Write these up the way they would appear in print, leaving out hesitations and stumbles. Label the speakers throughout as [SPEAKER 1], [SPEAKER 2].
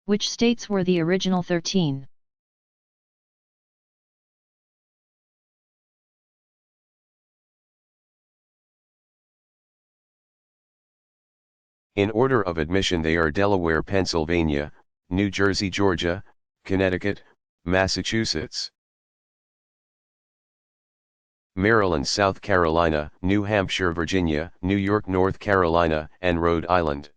[SPEAKER 1] Which states were the original 13?
[SPEAKER 2] In order of admission they are Delaware, Pennsylvania, New Jersey, Georgia, Connecticut, Massachusetts, Maryland, South Carolina, New Hampshire, Virginia, New York, North Carolina, and Rhode Island.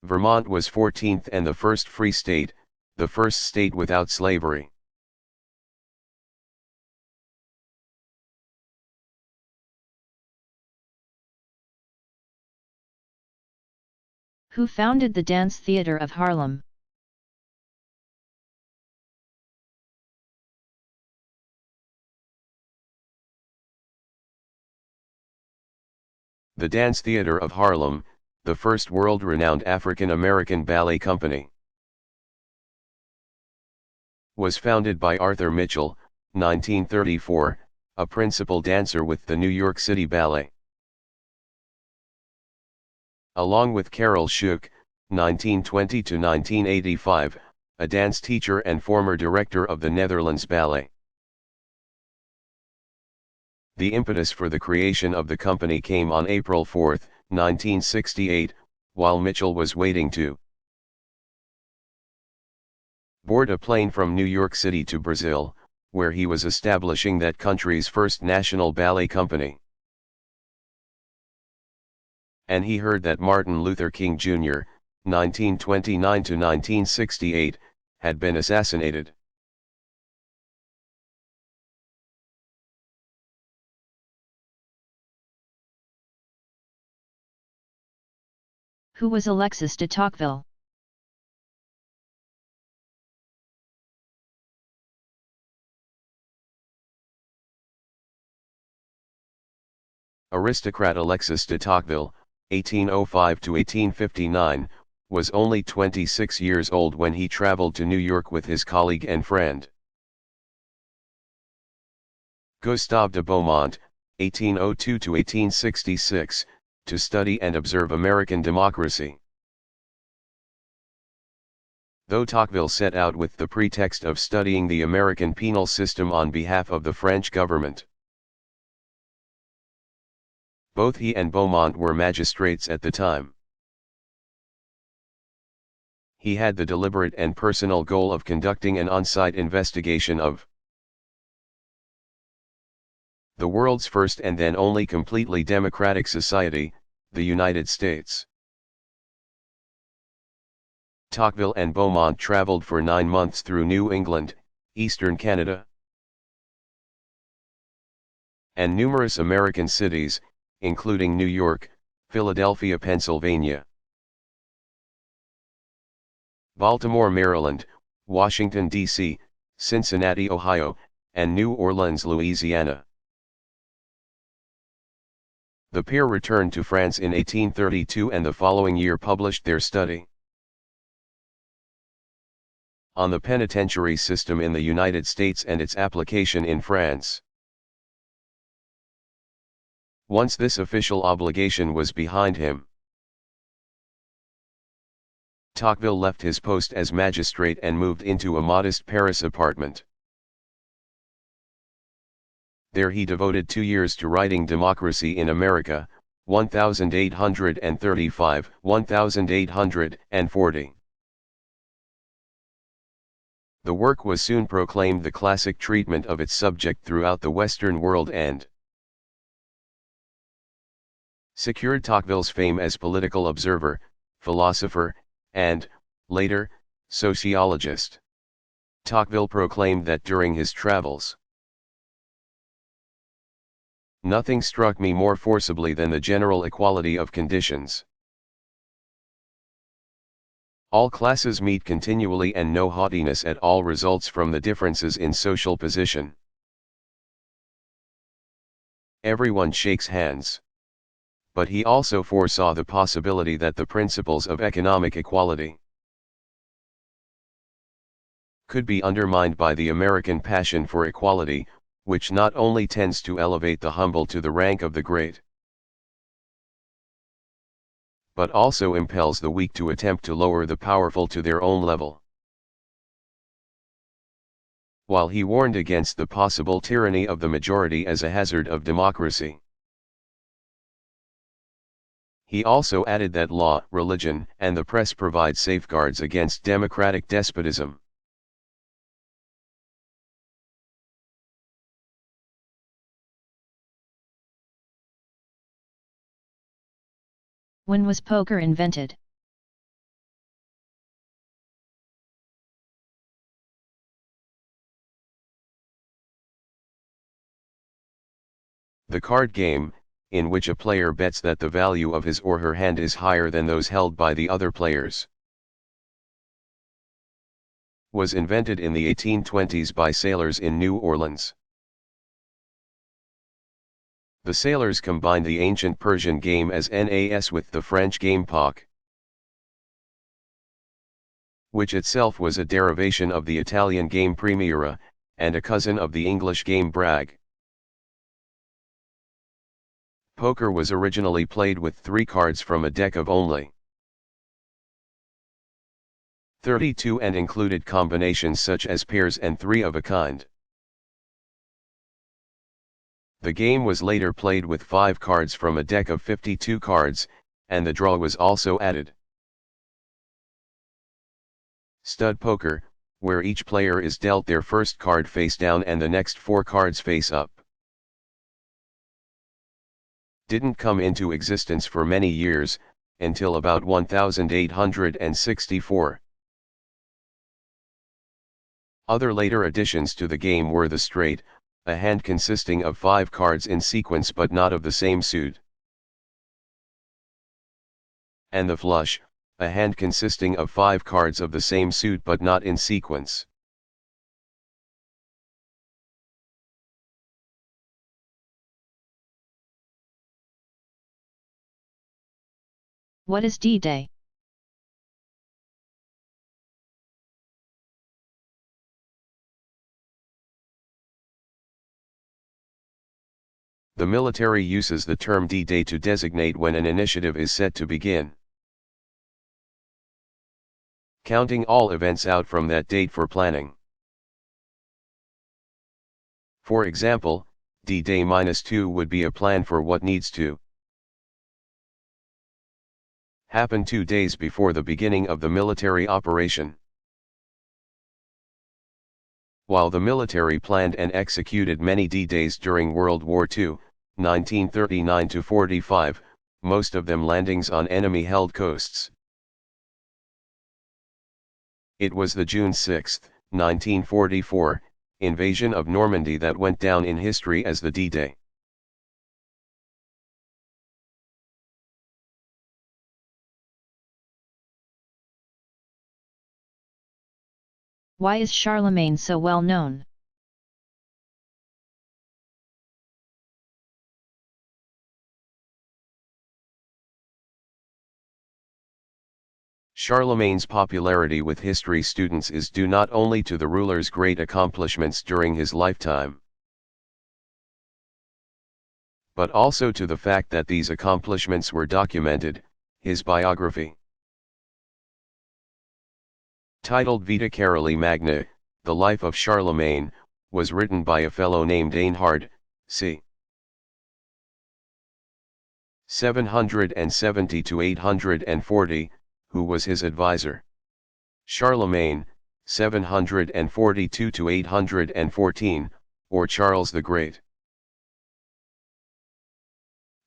[SPEAKER 2] Vermont was 14th and the first free state, the first state without slavery.
[SPEAKER 1] Who founded the Dance Theater of Harlem?
[SPEAKER 2] The Dance Theater of Harlem, the first world-renowned African-American ballet company, was founded by Arthur Mitchell, 1934, a principal dancer with the New York City Ballet. Along with Carol Schuck, 1920 to 1985, a dance teacher and former director of the Netherlands Ballet. The impetus for the creation of the company came on April 4, 1968, while Mitchell was waiting to board a plane from New York City to Brazil, where he was establishing that country's first national ballet company. And he heard that Martin Luther King Jr., 1929 to 1968, had been assassinated.
[SPEAKER 1] Who was Alexis de Tocqueville?
[SPEAKER 2] Aristocrat Alexis de Tocqueville, 1805 to 1859, was only 26 years old when he traveled to New York with his colleague and friend Gustave de Beaumont, 1802 to 1866, to study and observe American democracy. Though Tocqueville set out with the pretext of studying the American penal system on behalf of the French government, both he and Beaumont were magistrates at the time. He had the deliberate and personal goal of conducting an on-site investigation of the world's first and then only completely democratic society, the United States. Tocqueville and Beaumont traveled for 9 months through New England, eastern Canada, and numerous American cities, including New York, Philadelphia, Pennsylvania, Baltimore, Maryland, Washington, D.C., Cincinnati, Ohio, and New Orleans, Louisiana. The pair returned to France in 1832 and the following year published their study on the penitentiary system in the United States and its application in France. Once this official obligation was behind him, Tocqueville left his post as magistrate and moved into a modest Paris apartment. There he devoted 2 years to writing Democracy in America, 1835-1840. The work was soon proclaimed the classic treatment of its subject throughout the Western world and secured Tocqueville's fame as political observer, philosopher, and, later, sociologist. Tocqueville proclaimed that during his travels, nothing struck me more forcibly than the general equality of conditions. All classes meet continually and no haughtiness at all results from the differences in social position. Everyone shakes hands. But he also foresaw the possibility that the principles of economic equality could be undermined by the American passion for equality, which not only tends to elevate the humble to the rank of the great, but also impels the weak to attempt to lower the powerful to their own level. While he warned against the possible tyranny of the majority as a hazard of democracy. He also added that law, religion, and the press provide safeguards against democratic despotism.
[SPEAKER 1] When was poker invented?
[SPEAKER 2] The card game, in which a player bets that the value of his or her hand is higher than those held by the other players, was invented in the 1820s by sailors in New Orleans. The sailors combined the ancient Persian game as nas with the French game poc, which itself was a derivation of the Italian game Primera, and a cousin of the English game brag. Poker was originally played with 3 cards from a deck of only 32 and included combinations such as pairs and 3 of a kind. The game was later played with 5 cards from a deck of 52 cards, and the draw was also added. Stud poker, where each player is dealt their first card face down and the next 4 cards face up, didn't come into existence for many years, until about 1864. Other later additions to the game were the straight, a hand consisting of 5 cards in sequence but not of the same suit, and the flush, a hand consisting of 5 cards of the same suit but not in sequence.
[SPEAKER 1] What is D-Day?
[SPEAKER 2] The military uses the term D-Day to designate when an initiative is set to begin, counting all events out from that date for planning. For example, D-Day -2 would be a plan for what needs to happen 2 days before the beginning of the military operation. While the military planned and executed many D-Days during World War II, 1939–45, most of them landings on enemy-held coasts. It was the June 6, 1944, invasion of Normandy that went down in history as the D-Day.
[SPEAKER 1] Why is Charlemagne so well known?
[SPEAKER 2] Charlemagne's popularity with history students is due not only to the ruler's great accomplishments during his lifetime, but also to the fact that these accomplishments were documented. His biography, titled Vita Caroli Magna, The Life of Charlemagne, was written by a fellow named Einhard, c. 770–840, who was his advisor. Charlemagne, 742–814, or Charles the Great,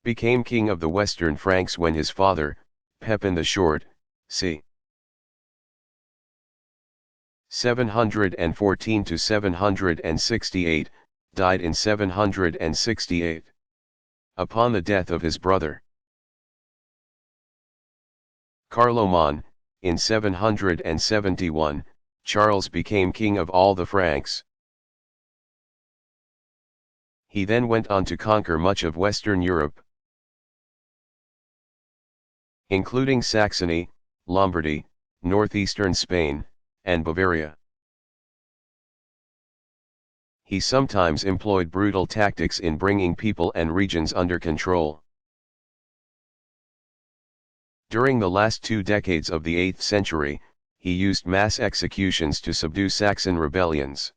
[SPEAKER 2] became king of the Western Franks when his father, Pepin the Short, c. 714–768, died in 768. Upon the death of his brother Carloman, in 771, Charles became king of all the Franks. He then went on to conquer much of Western Europe, including Saxony, Lombardy, northeastern Spain, and Bavaria. He sometimes employed brutal tactics in bringing people and regions under control. During the last 2 decades of the 8th century, he used mass executions to subdue Saxon rebellions.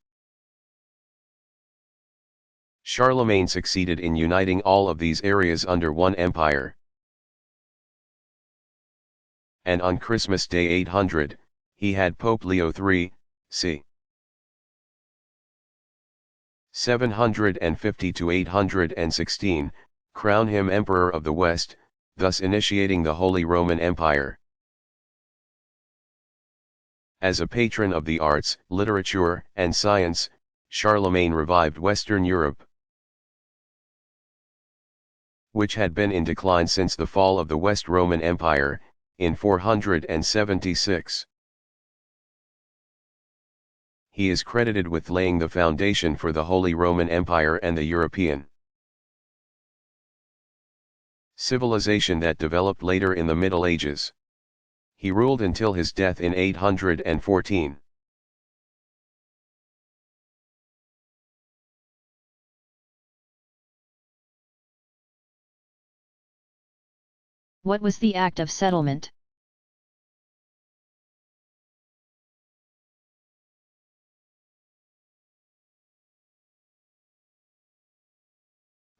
[SPEAKER 2] Charlemagne succeeded in uniting all of these areas under one empire. And on Christmas Day 800, he had Pope Leo III, c. 750 to 816, crown him Emperor of the West, thus initiating the Holy Roman Empire. As a patron of the arts, literature, and science, Charlemagne revived Western Europe, which had been in decline since the fall of the West Roman Empire, in 476. He is credited with laying the foundation for the Holy Roman Empire and the European civilization that developed later in the Middle Ages. He ruled until his death in 814.
[SPEAKER 1] What was the Act of Settlement?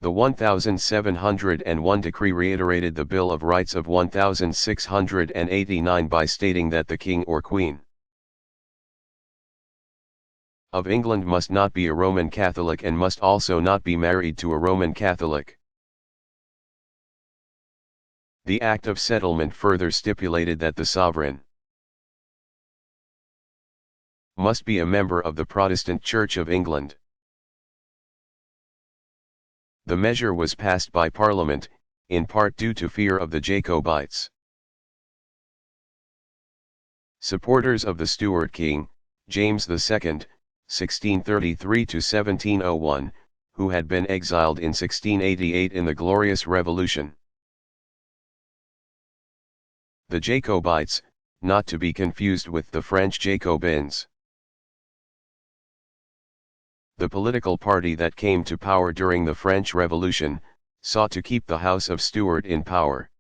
[SPEAKER 2] The 1701 decree reiterated the Bill of Rights of 1689 by stating that the king or queen of England must not be a Roman Catholic and must also not be married to a Roman Catholic. The Act of Settlement further stipulated that the sovereign must be a member of the Protestant Church of England. The measure was passed by Parliament, in part due to fear of the Jacobites. Supporters of the Stuart king, James II, 1633 to 1701, who had been exiled in 1688 in the Glorious Revolution. The Jacobites, not to be confused with the French Jacobins. The political party that came to power during the French Revolution, sought to keep the House of Stuart in power.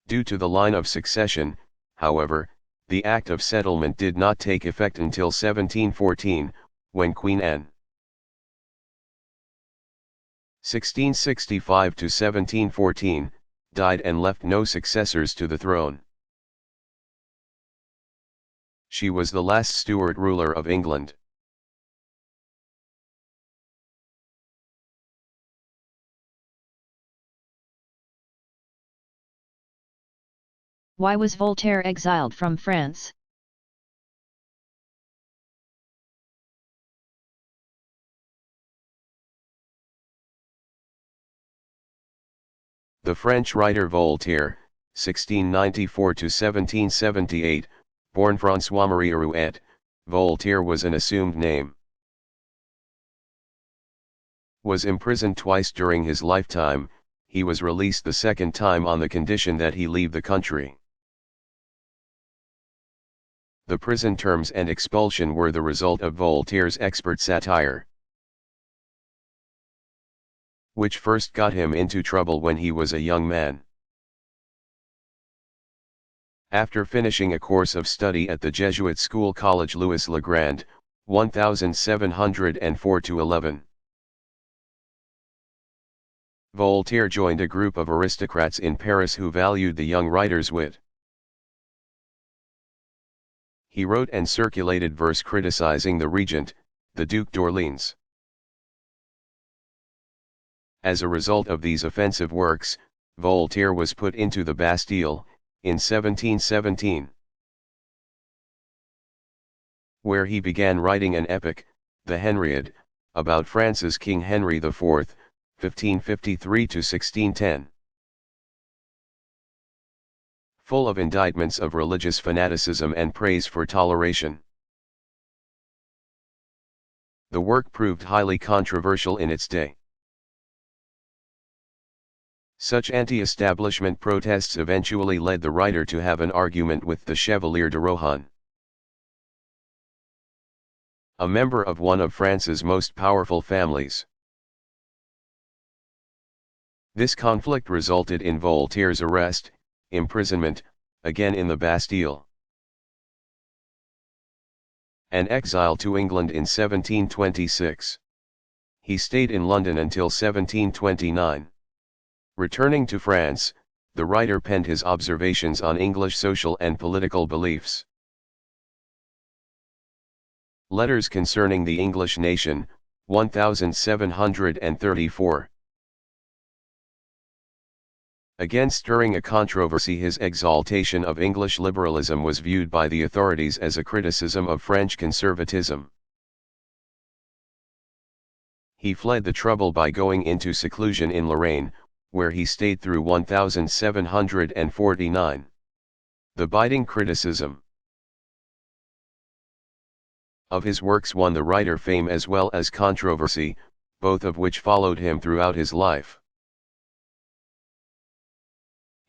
[SPEAKER 2] Due to the line of succession, however, the Act of Settlement did not take effect until 1714, when Queen Anne 1665 to 1714, died and left no successors to the throne. She was the last Stuart ruler of England.
[SPEAKER 1] Why was Voltaire exiled from France?
[SPEAKER 2] The French writer Voltaire, 1694 to 1778, born François-Marie Arouet, Voltaire was an assumed name. Was imprisoned twice during his lifetime. He was released the second time on the condition that he leave the country. The prison terms and expulsion were the result of Voltaire's expert satire, which first got him into trouble when he was a young man. After finishing a course of study at the Jesuit school College Louis Le Grand, 1704 to 11. Voltaire joined a group of aristocrats in Paris who valued the young writer's wit. He wrote and circulated verse criticizing the regent, the Duc d'Orléans. As a result of these offensive works, Voltaire was put into the Bastille, in 1717, where he began writing an epic, the Henriade, about France's King Henry IV, 1553 to 1610. Full of indictments of religious fanaticism and praise for toleration. The work proved highly controversial in its day. Such anti-establishment protests eventually led the writer to have an argument with the Chevalier de Rohan, a member of one of France's most powerful families. This conflict resulted in Voltaire's arrest, imprisonment, again in the Bastille, and exile to England in 1726. He stayed in London until 1729. Returning to France, the writer penned his observations on English social and political beliefs. Letters Concerning the English Nation, 1734. Again stirring a controversy, his exaltation of English liberalism was viewed by the authorities as a criticism of French conservatism. He fled the trouble by going into seclusion in Lorraine, where he stayed through 1749. The biting criticism of his works won the writer fame as well as controversy, both of which followed him throughout his life.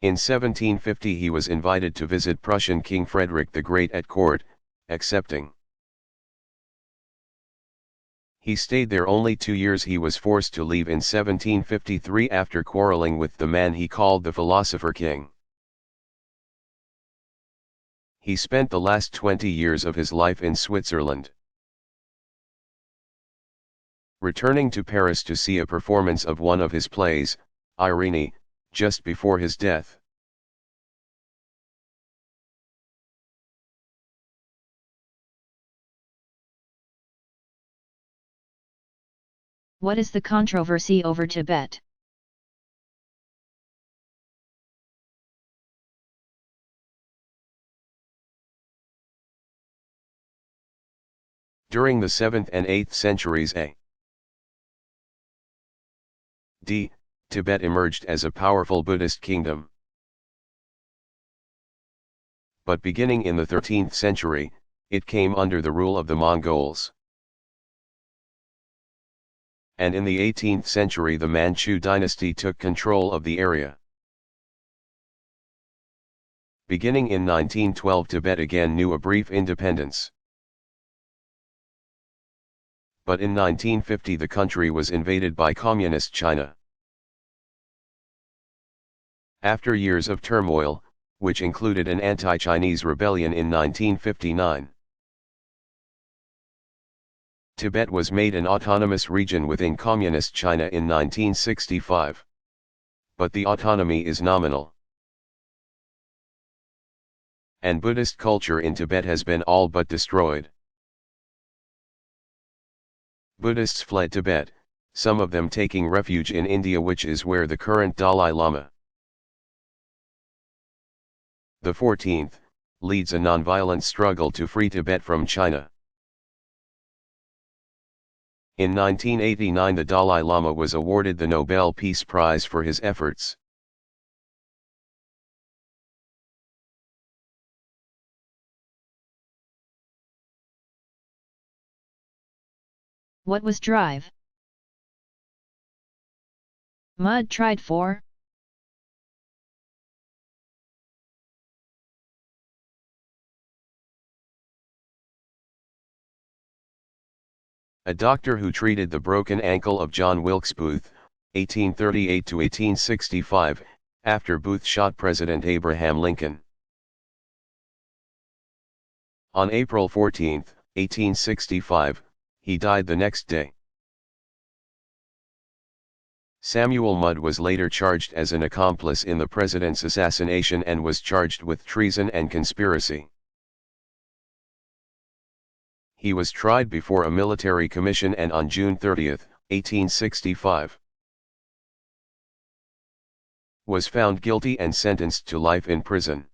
[SPEAKER 2] In 1750 he was invited to visit Prussian King Frederick the Great at court, accepting. He stayed there only 2 years. He was forced to leave in 1753 after quarreling with the man he called the philosopher king. He spent the last 20 years of his life in Switzerland. Returning to Paris to see a performance of one of his plays, Irene, just before his death.
[SPEAKER 1] What is the controversy over Tibet?
[SPEAKER 2] During the 7th and 8th centuries A.D., Tibet emerged as a powerful Buddhist kingdom. But beginning in the 13th century, it came under the rule of the Mongols. And in the 18th century the Manchu dynasty took control of the area. Beginning in 1912 Tibet again knew a brief independence. But in 1950 the country was invaded by Communist China. After years of turmoil, which included an anti-Chinese rebellion in 1959, Tibet was made an autonomous region within Communist China in 1965. But the autonomy is nominal. And Buddhist culture in Tibet has been all but destroyed. Buddhists fled Tibet, some of them taking refuge in India, which is where the current Dalai Lama, the 14th, leads a nonviolent struggle to free Tibet from China. In 1989 the Dalai Lama was awarded the Nobel Peace Prize for his efforts.
[SPEAKER 1] What was drive? Mud tried for?
[SPEAKER 2] A doctor who treated the broken ankle of John Wilkes Booth, 1838 to 1865, after Booth shot President Abraham Lincoln. On April 14, 1865, he died the next day. Samuel Mudd was later charged as an accomplice in the president's assassination and was charged with treason and conspiracy. He was tried before a military commission and on June 30, 1865, was found guilty and sentenced to life in prison.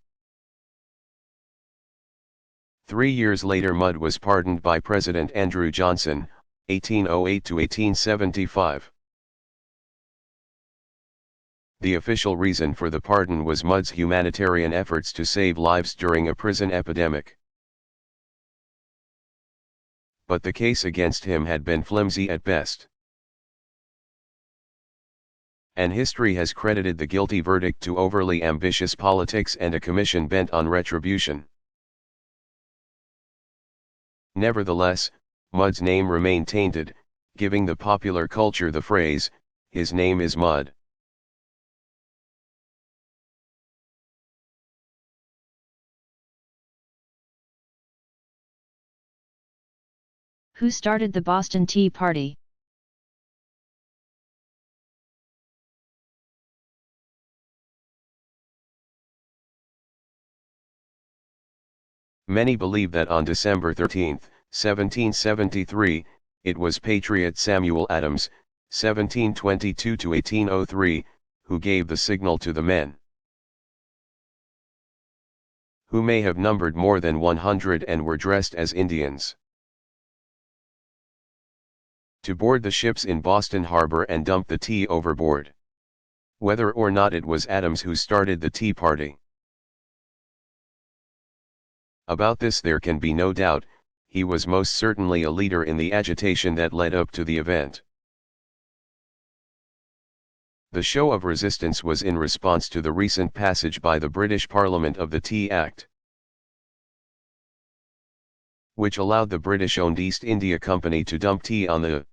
[SPEAKER 2] 3 years later Mudd was pardoned by President Andrew Johnson, 1808 to 1875. The official reason for the pardon was Mudd's humanitarian efforts to save lives during a prison epidemic. But the case against him had been flimsy at best. And history has credited the guilty verdict to overly ambitious politics and a commission bent on retribution. Nevertheless, Mudd's name remained tainted, giving the popular culture the phrase, "His name is Mudd."
[SPEAKER 1] Who started the Boston Tea Party?
[SPEAKER 2] Many believe that on December 13, 1773, it was Patriot Samuel Adams, 1722 to 1803, who gave the signal to the men, who may have numbered more than 100 and were dressed as Indians, to board the ships in Boston Harbor and dump the tea overboard. Whether or not it was Adams who started the Tea Party, about this there can be no doubt. He was most certainly a leader in the agitation that led up to the event. The show of resistance was in response to the recent passage by the British Parliament of the Tea Act, which allowed the British-owned East India Company to dump tea on the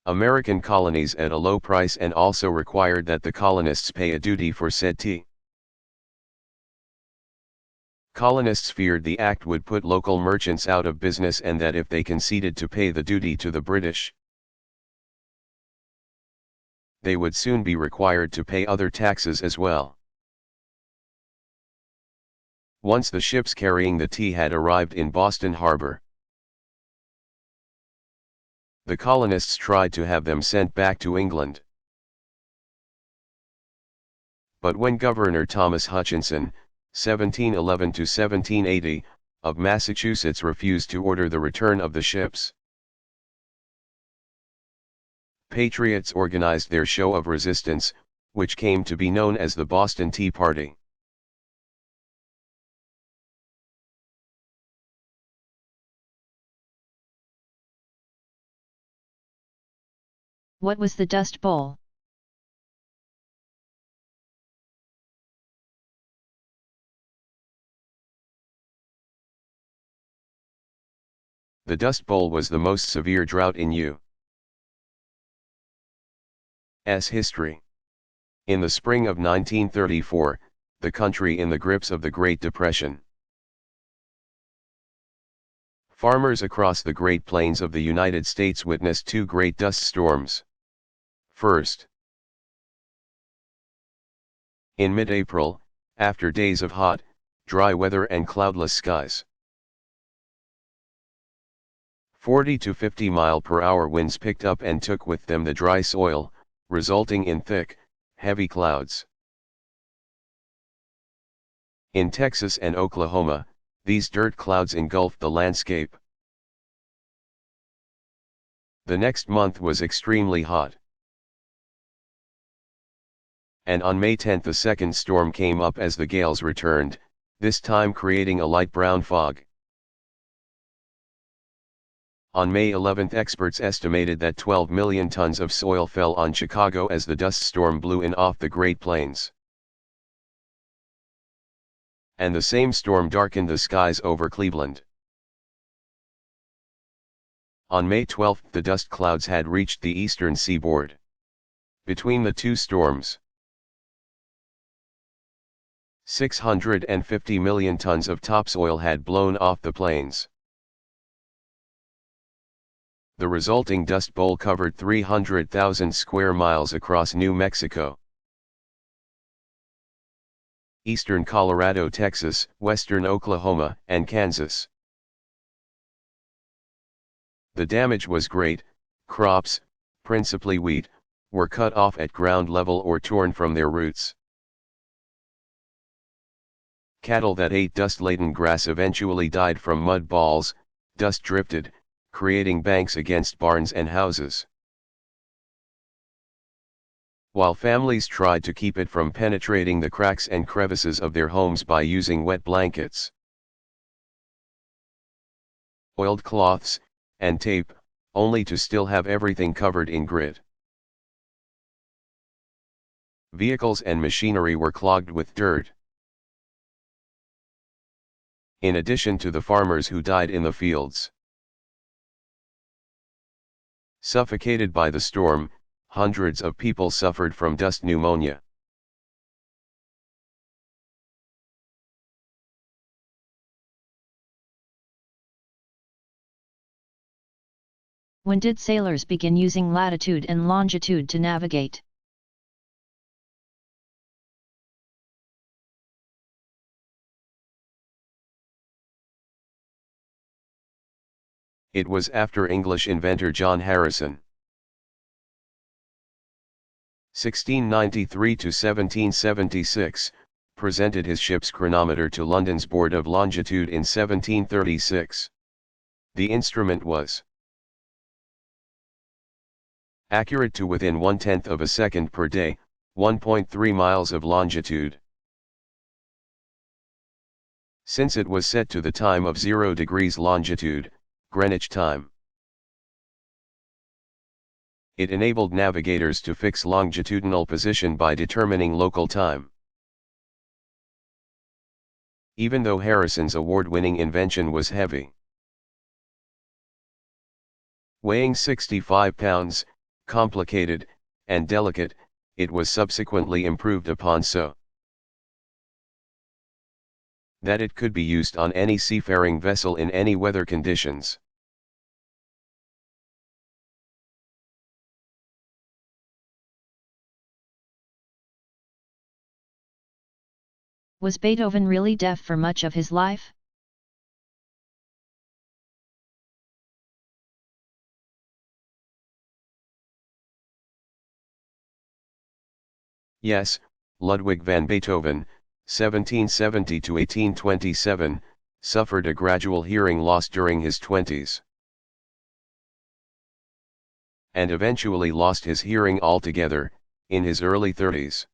[SPEAKER 2] American colonies at a low price and also required that the colonists pay a duty for said tea. Colonists feared the act would put local merchants out of business and that if they conceded to pay the duty to the British, they would soon be required to pay other taxes as well. Once the ships carrying the tea had arrived in Boston Harbor, the colonists tried to have them sent back to England. But when Governor Thomas Hutchinson, 1711 to 1780, of Massachusetts refused to order the return of the ships, Patriots organized their show of resistance, which came to be known as the Boston Tea Party.
[SPEAKER 1] What was the Dust Bowl?
[SPEAKER 2] The Dust Bowl was the most severe drought in U.S. history. In the spring of 1934, the country in the grips of the Great Depression. Farmers across the Great Plains of the United States witnessed two great dust storms. First, in mid-April, after days of hot, dry weather and cloudless skies, 40 to 50 mile-per-hour winds picked up and took with them the dry soil, resulting in thick, heavy clouds. In Texas and Oklahoma, these dirt clouds engulfed the landscape. The next month was extremely hot, and on May 10 the second storm came up as the gales returned, this time creating a light brown fog. On May 11 experts estimated that 12 million tons of soil fell on Chicago as the dust storm blew in off the Great Plains. And the same storm darkened the skies over Cleveland. On May 12 the dust clouds had reached the eastern seaboard. Between the two storms, 650 million tons of topsoil had blown off the plains. The resulting dust bowl covered 300,000 square miles across New Mexico, eastern Colorado, Texas, western Oklahoma, and Kansas. The damage was great. Crops, principally wheat, were cut off at ground level or torn from their roots. Cattle that ate dust-laden grass eventually died from mud balls. Dust drifted, creating banks against barns and houses, while families tried to keep it from penetrating the cracks and crevices of their homes by using wet blankets, oiled cloths, and tape, only to still have everything covered in grit. Vehicles and machinery were clogged with dirt. In addition to the farmers who died in the fields, suffocated by the storm, hundreds of people suffered from dust pneumonia.
[SPEAKER 1] When did sailors begin using latitude and longitude to navigate?
[SPEAKER 2] It was after English inventor John Harrison. 1693 to 1776, presented his ship's chronometer to London's Board of Longitude in 1736. The instrument was accurate to within 1/10 of a second per day, 1.3 miles of longitude. Since it was set to the time of 0 degrees longitude, Greenwich time, it enabled navigators to fix longitudinal position by determining local time. Even though Harrison's award-winning invention was heavy, weighing 65 pounds, complicated, and delicate, it was subsequently improved upon so that it could be used on any seafaring vessel in any weather conditions.
[SPEAKER 1] Was Beethoven really deaf for much of his life?
[SPEAKER 2] Yes, Ludwig van Beethoven, 1770 to 1827, suffered a gradual hearing loss during his 20s, and eventually lost his hearing altogether, in his early 30s.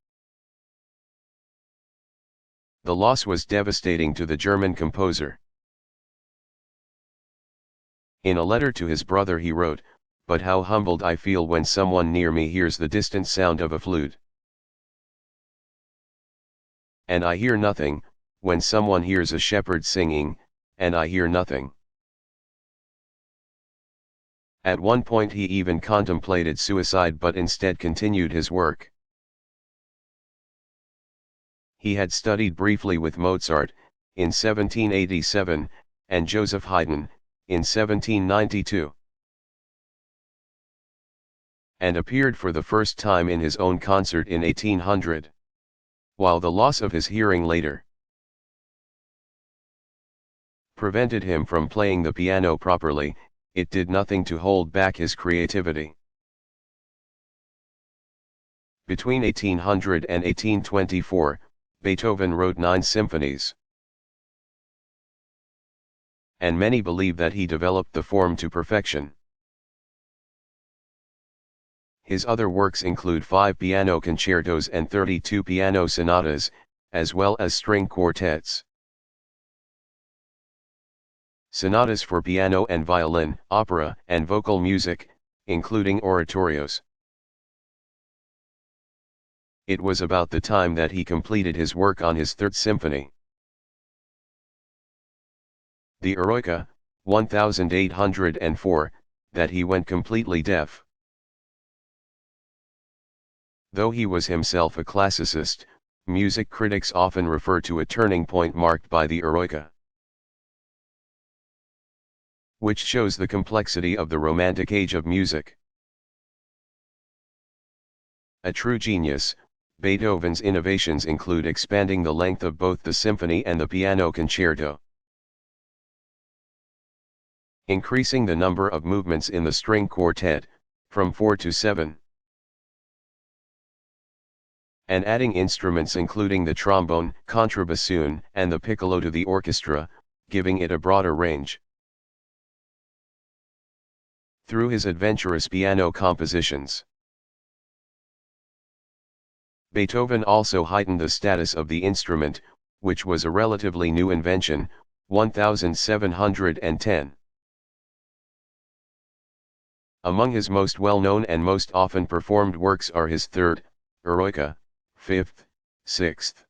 [SPEAKER 2] The loss was devastating to the German composer. In a letter to his brother he wrote, "But how humbled I feel when someone near me hears the distant sound of a flute. And I hear nothing, when someone hears a shepherd singing, and I hear nothing." At one point he even contemplated suicide but instead continued his work. He had studied briefly with Mozart, in 1787, and Joseph Haydn, in 1792. And appeared for the first time in his own concert in 1800. While the loss of his hearing later prevented him from playing the piano properly, it did nothing to hold back his creativity. Between 1800 and 1824, Beethoven wrote 9 symphonies. And many believe that he developed the form to perfection. His other works include 5 piano concertos and 32 piano sonatas, as well as string quartets, sonatas for piano and violin, opera and vocal music, including oratorios. It was about the time that he completed his work on his 3rd symphony, the Eroica, 1804, that he went completely deaf. Though he was himself a classicist, music critics often refer to a turning point marked by the Eroica, which shows the complexity of the Romantic age of music. A true genius, Beethoven's innovations include expanding the length of both the symphony and the piano concerto, increasing the number of movements in the string quartet, from 4 to 7, and adding instruments including the trombone, contrabassoon, and the piccolo to the orchestra, giving it a broader range. Through his adventurous piano compositions, Beethoven also heightened the status of the instrument, which was a relatively new invention, 1710. Among his most well-known and most often performed works are his 3rd, Eroica, 5th, 6th,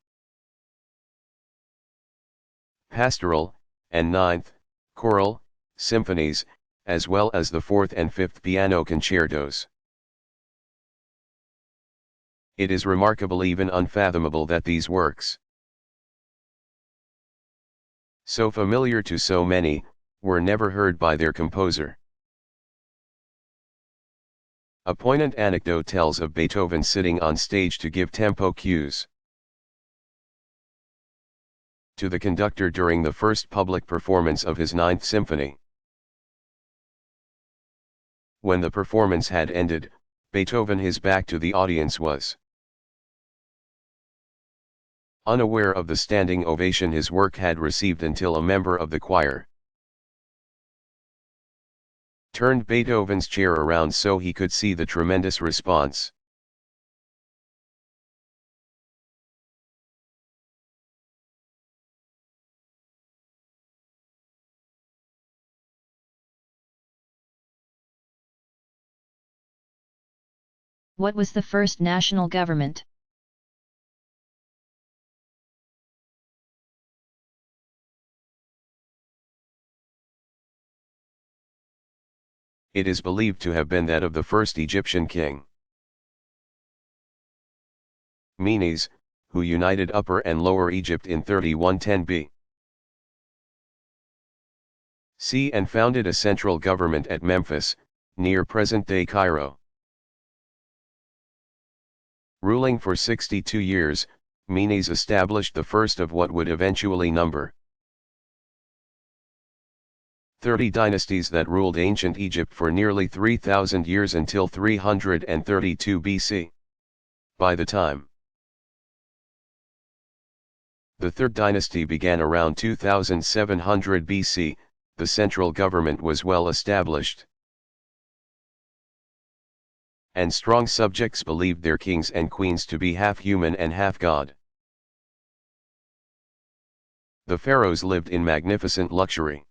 [SPEAKER 2] Pastoral, and 9th, Choral, symphonies, as well as the 4th and 5th piano concertos. It is remarkable, even unfathomable, that these works, so familiar to so many, were never heard by their composer. A poignant anecdote tells of Beethoven sitting on stage to give tempo cues to the conductor during the first public performance of his Ninth Symphony. When the performance had ended, Beethoven, his back to the audience, was unaware of the standing ovation his work had received until a member of the choir turned Beethoven's chair around so he could see the tremendous response.
[SPEAKER 1] What was the first national government?
[SPEAKER 2] It is believed to have been that of the first Egyptian king, Menes, who united Upper and Lower Egypt in 3110 B.C. and founded a central government at Memphis, near present-day Cairo. Ruling for 62 years, Menes established the first of what would eventually number 30 dynasties that ruled ancient Egypt for nearly 3,000 years until 332 BC. By the time the third dynasty began around 2700 BC, the central government was well established, and strong subjects believed their kings and queens to be half human and half god. The pharaohs lived in magnificent luxury.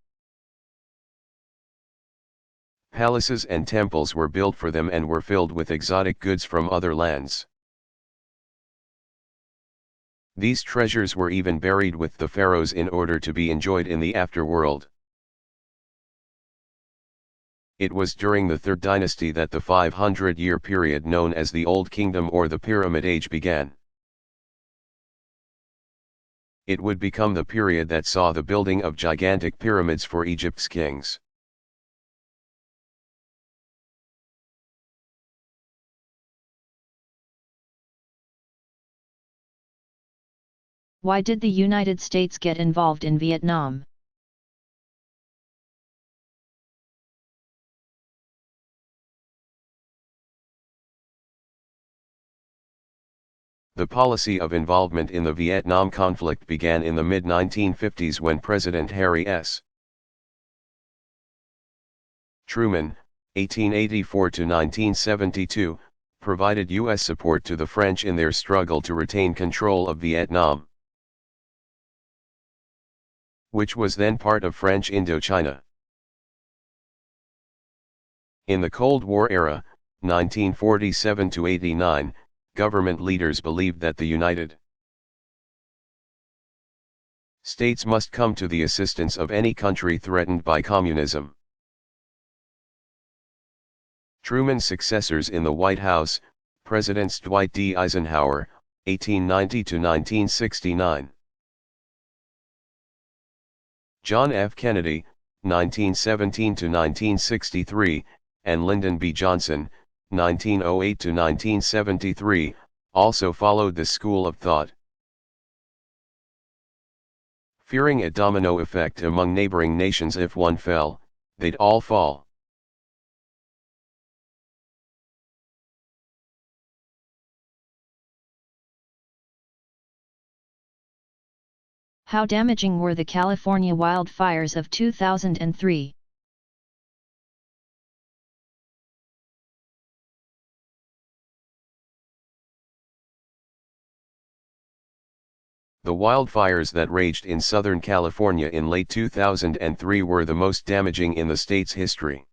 [SPEAKER 2] Palaces and temples were built for them and were filled with exotic goods from other lands. These treasures were even buried with the pharaohs in order to be enjoyed in the afterworld. It was during the Third Dynasty that the 500-year period known as the Old Kingdom or the Pyramid Age began. It would become the period that saw the building of gigantic pyramids for Egypt's kings.
[SPEAKER 1] Why did the United States get involved in Vietnam?
[SPEAKER 2] The policy of involvement in the Vietnam conflict began in the mid-1950s when President Harry S. Truman, 1884 to 1972, provided U.S. support to the French in their struggle to retain control of Vietnam, which was then part of French Indochina. In the Cold War era, 1947 to 89, government leaders believed that the United States must come to the assistance of any country threatened by communism. Truman's successors in the White House, Presidents Dwight D. Eisenhower, 1890 to 1969. John F. Kennedy, 1917 to 1963, and Lyndon B. Johnson, 1908 to 1973, also followed this school of thought. Fearing a domino effect among neighboring nations, if one fell, they'd all fall.
[SPEAKER 1] How damaging were the California wildfires of 2003?
[SPEAKER 2] The wildfires that raged in Southern California in late 2003 were the most damaging in the state's history.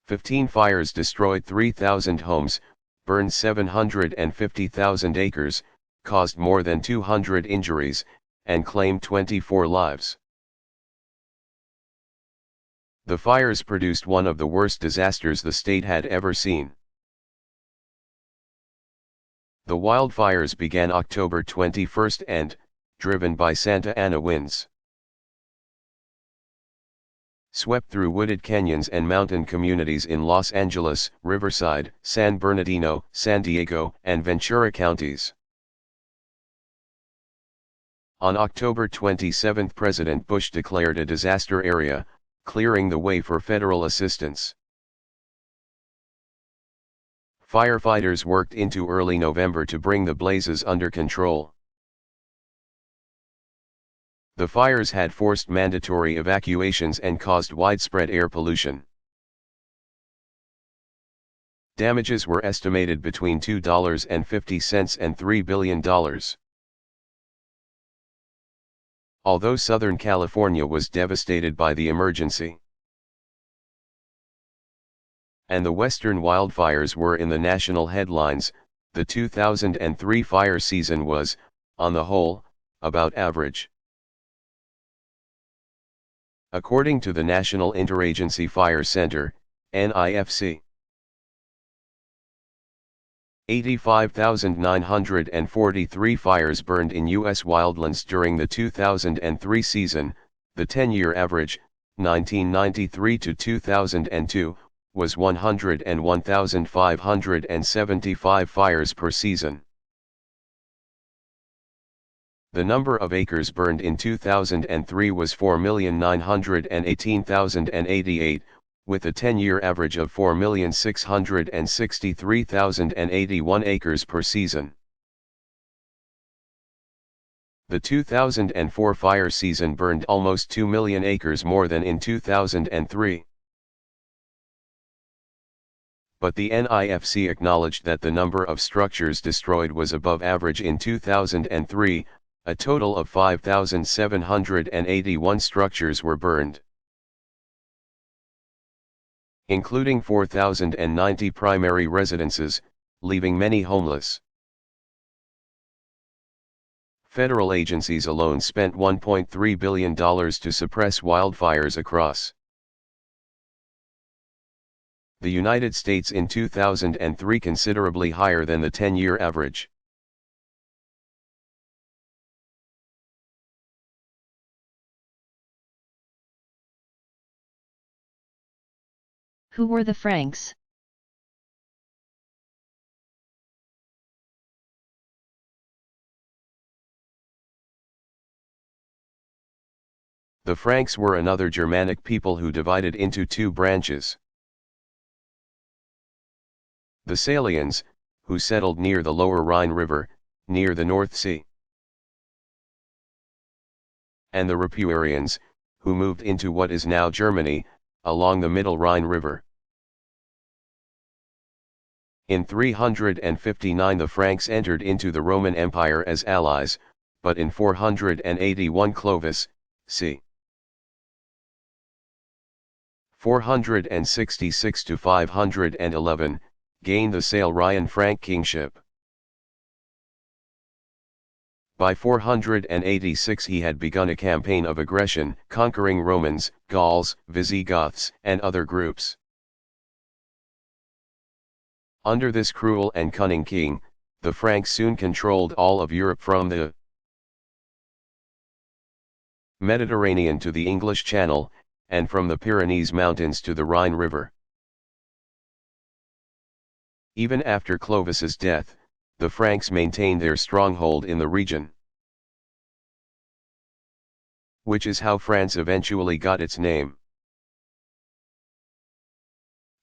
[SPEAKER 2] 15 fires destroyed 3,000 homes, burned 750,000 acres, caused more than 200 injuries, and claimed 24 lives. The fires produced one of the worst disasters the state had ever seen. The wildfires began October 21 and, driven by Santa Ana winds, swept through wooded canyons and mountain communities in Los Angeles, Riverside, San Bernardino, San Diego, and Ventura counties. On October 27, President Bush declared a disaster area, clearing the way for federal assistance. Firefighters worked into early November to bring the blazes under control. The fires had forced mandatory evacuations and caused widespread air pollution. Damages were estimated between $2.50 and $3 billion. Although Southern California was devastated by the emergency, and the western wildfires were in the national headlines, the 2003 fire season was, on the whole, about average. According to the National Interagency Fire Center, NIFC, 85,943 fires burned in U.S. wildlands during the 2003 season. The 10-year average, 1993 to 2002, was 101,575 fires per season. The number of acres burned in 2003 was 4,918,088, with a 10-year average of 4,663,081 acres per season. The 2004 fire season burned almost 2 million acres more than in 2003. But the NIFC acknowledged that the number of structures destroyed was above average in 2003, a total of 5,781 structures were burned, including 4,090 primary residences, leaving many homeless. Federal agencies alone spent $1.3 billion to suppress wildfires across the United States in 2003, considerably higher than the 10-year average.
[SPEAKER 1] Who were the Franks?
[SPEAKER 2] The Franks were another Germanic people who divided into two branches. The Salians, who settled near the lower Rhine River, near the North Sea. And the Ripuarians, who moved into what is now Germany, along the middle Rhine River. In 359 the Franks entered into the Roman Empire as allies, but in 481 Clovis, c. 466 to 511, gained the Salian Frank kingship. By 486 he had begun a campaign of aggression, conquering Romans, Gauls, Visigoths, and other groups. Under this cruel and cunning king, the Franks soon controlled all of Europe from the Mediterranean to the English Channel, and from the Pyrenees Mountains to the Rhine River. Even after Clovis's death, the Franks maintained their stronghold in the region, which is how France eventually got its name.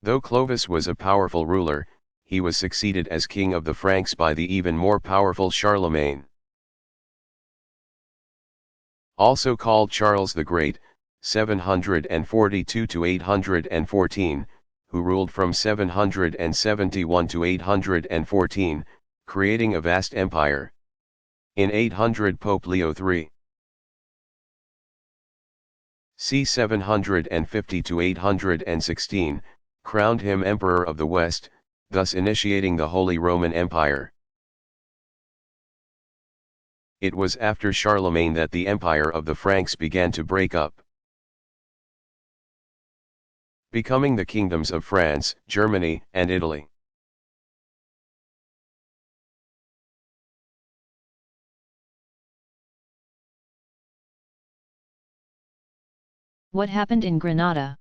[SPEAKER 2] Though Clovis was a powerful ruler, he was succeeded as king of the Franks by the even more powerful Charlemagne, also called Charles the Great, 742 to 814, who ruled from 771 to 814, creating a vast empire. In 800 Pope Leo III, c. 750 to 816, crowned him Emperor of the West, thus initiating the Holy Roman Empire. It was after Charlemagne that the empire of the Franks began to break up, becoming the kingdoms of France, Germany, and Italy.
[SPEAKER 1] What happened in Grenada?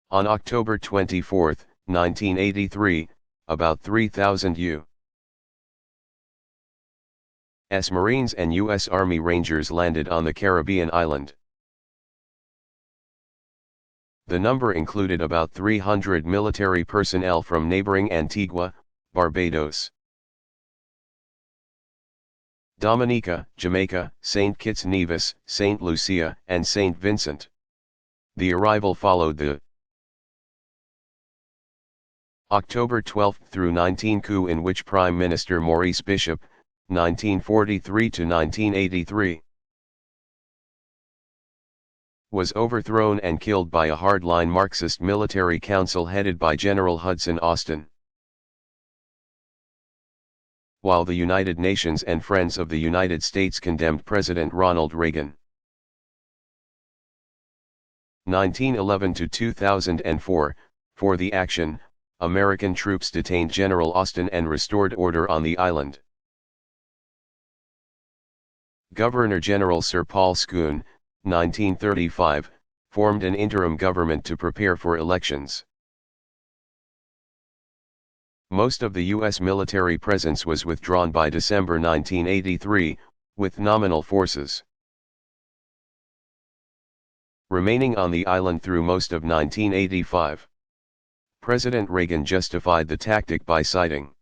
[SPEAKER 2] On October 24, 1983, about 3,000 U.S. Marines and U.S. Army Rangers landed on the Caribbean island. The number included about 300 military personnel from neighboring Antigua, Barbados, Dominica, Jamaica, St. Kitts Nevis, St. Lucia, and St. Vincent. The arrival followed the October 12 through 19 coup in which Prime Minister Maurice Bishop, 1943 to 1983, was overthrown and killed by a hardline Marxist military council headed by General Hudson Austin. While the United Nations and Friends of the United States condemned President Ronald Reagan. 1911 to 2004, for the action, American troops detained General Austin and restored order on the island. Governor-General Sir Paul Scoon, 1935, formed an interim government to prepare for elections. Most of the U.S. military presence was withdrawn by December 1983, with nominal forces remaining on the island through most of 1985. President Reagan justified the tactic by citing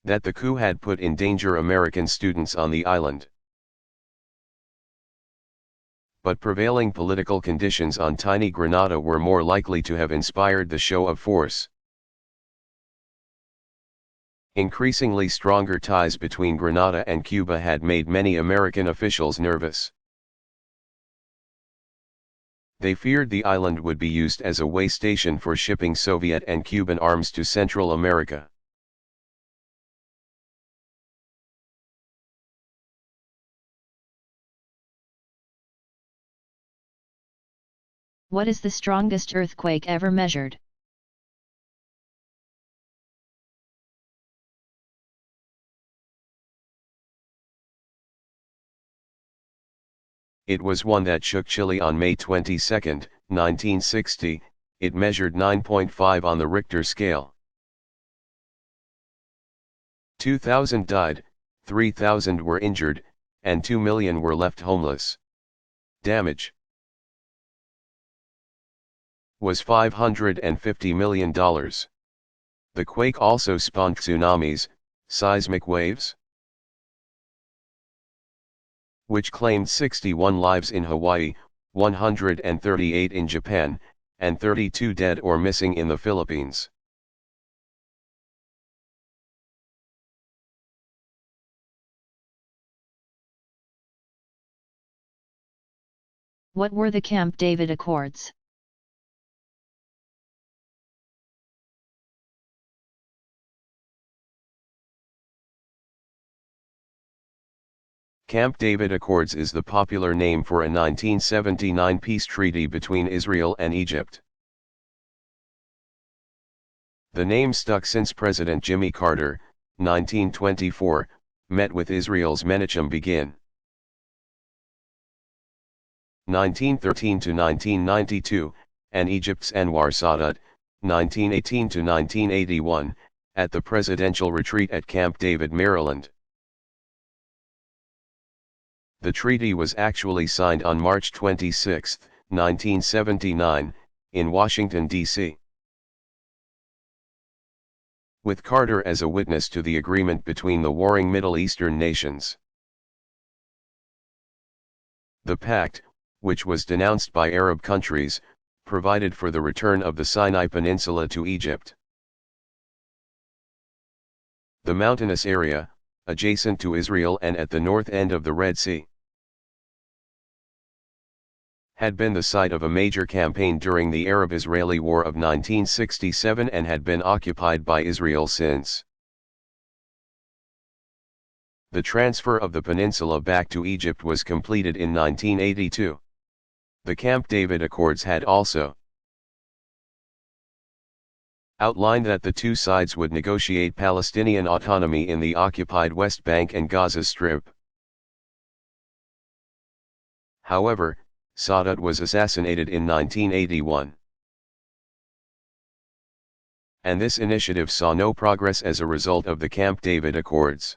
[SPEAKER 2] that the coup had put in danger American students on the island. But prevailing political conditions on tiny Grenada were more likely to have inspired the show of force. Increasingly stronger ties between Grenada and Cuba had made many American officials nervous. They feared the island would be used as a way station for shipping Soviet and Cuban arms to Central America.
[SPEAKER 1] What is the strongest earthquake ever measured?
[SPEAKER 2] It was one that shook Chile on May 22, 1960, it measured 9.5 on the Richter scale. 2,000 died, 3,000 were injured, and 2 million were left homeless. Damage was $550 million. The quake also spawned tsunamis, seismic waves, which claimed 61 lives in Hawaii, 138 in Japan, and 32 dead or missing in the Philippines.
[SPEAKER 1] What were the Camp David Accords?
[SPEAKER 2] Camp David Accords is the popular name for a 1979 peace treaty between Israel and Egypt. The name stuck since President Jimmy Carter, 1924, met with Israel's Menachem Begin. 1913 to 1992, and Egypt's Anwar Sadat, 1918 to 1981, at the presidential retreat at Camp David, Maryland. The treaty was actually signed on March 26, 1979, in Washington, D.C. with Carter as a witness to the agreement between the warring Middle Eastern nations. The pact, which was denounced by Arab countries, provided for the return of the Sinai Peninsula to Egypt. The mountainous area, adjacent to Israel and at the north end of the Red Sea, had been the site of a major campaign during the Arab-Israeli War of 1967 and had been occupied by Israel since. The transfer of the peninsula back to Egypt was completed in 1982. The Camp David Accords had also outlined that the two sides would negotiate Palestinian autonomy in the occupied West Bank and Gaza Strip. However, Sadat was assassinated in 1981. And this initiative saw no progress as a result of the Camp David Accords.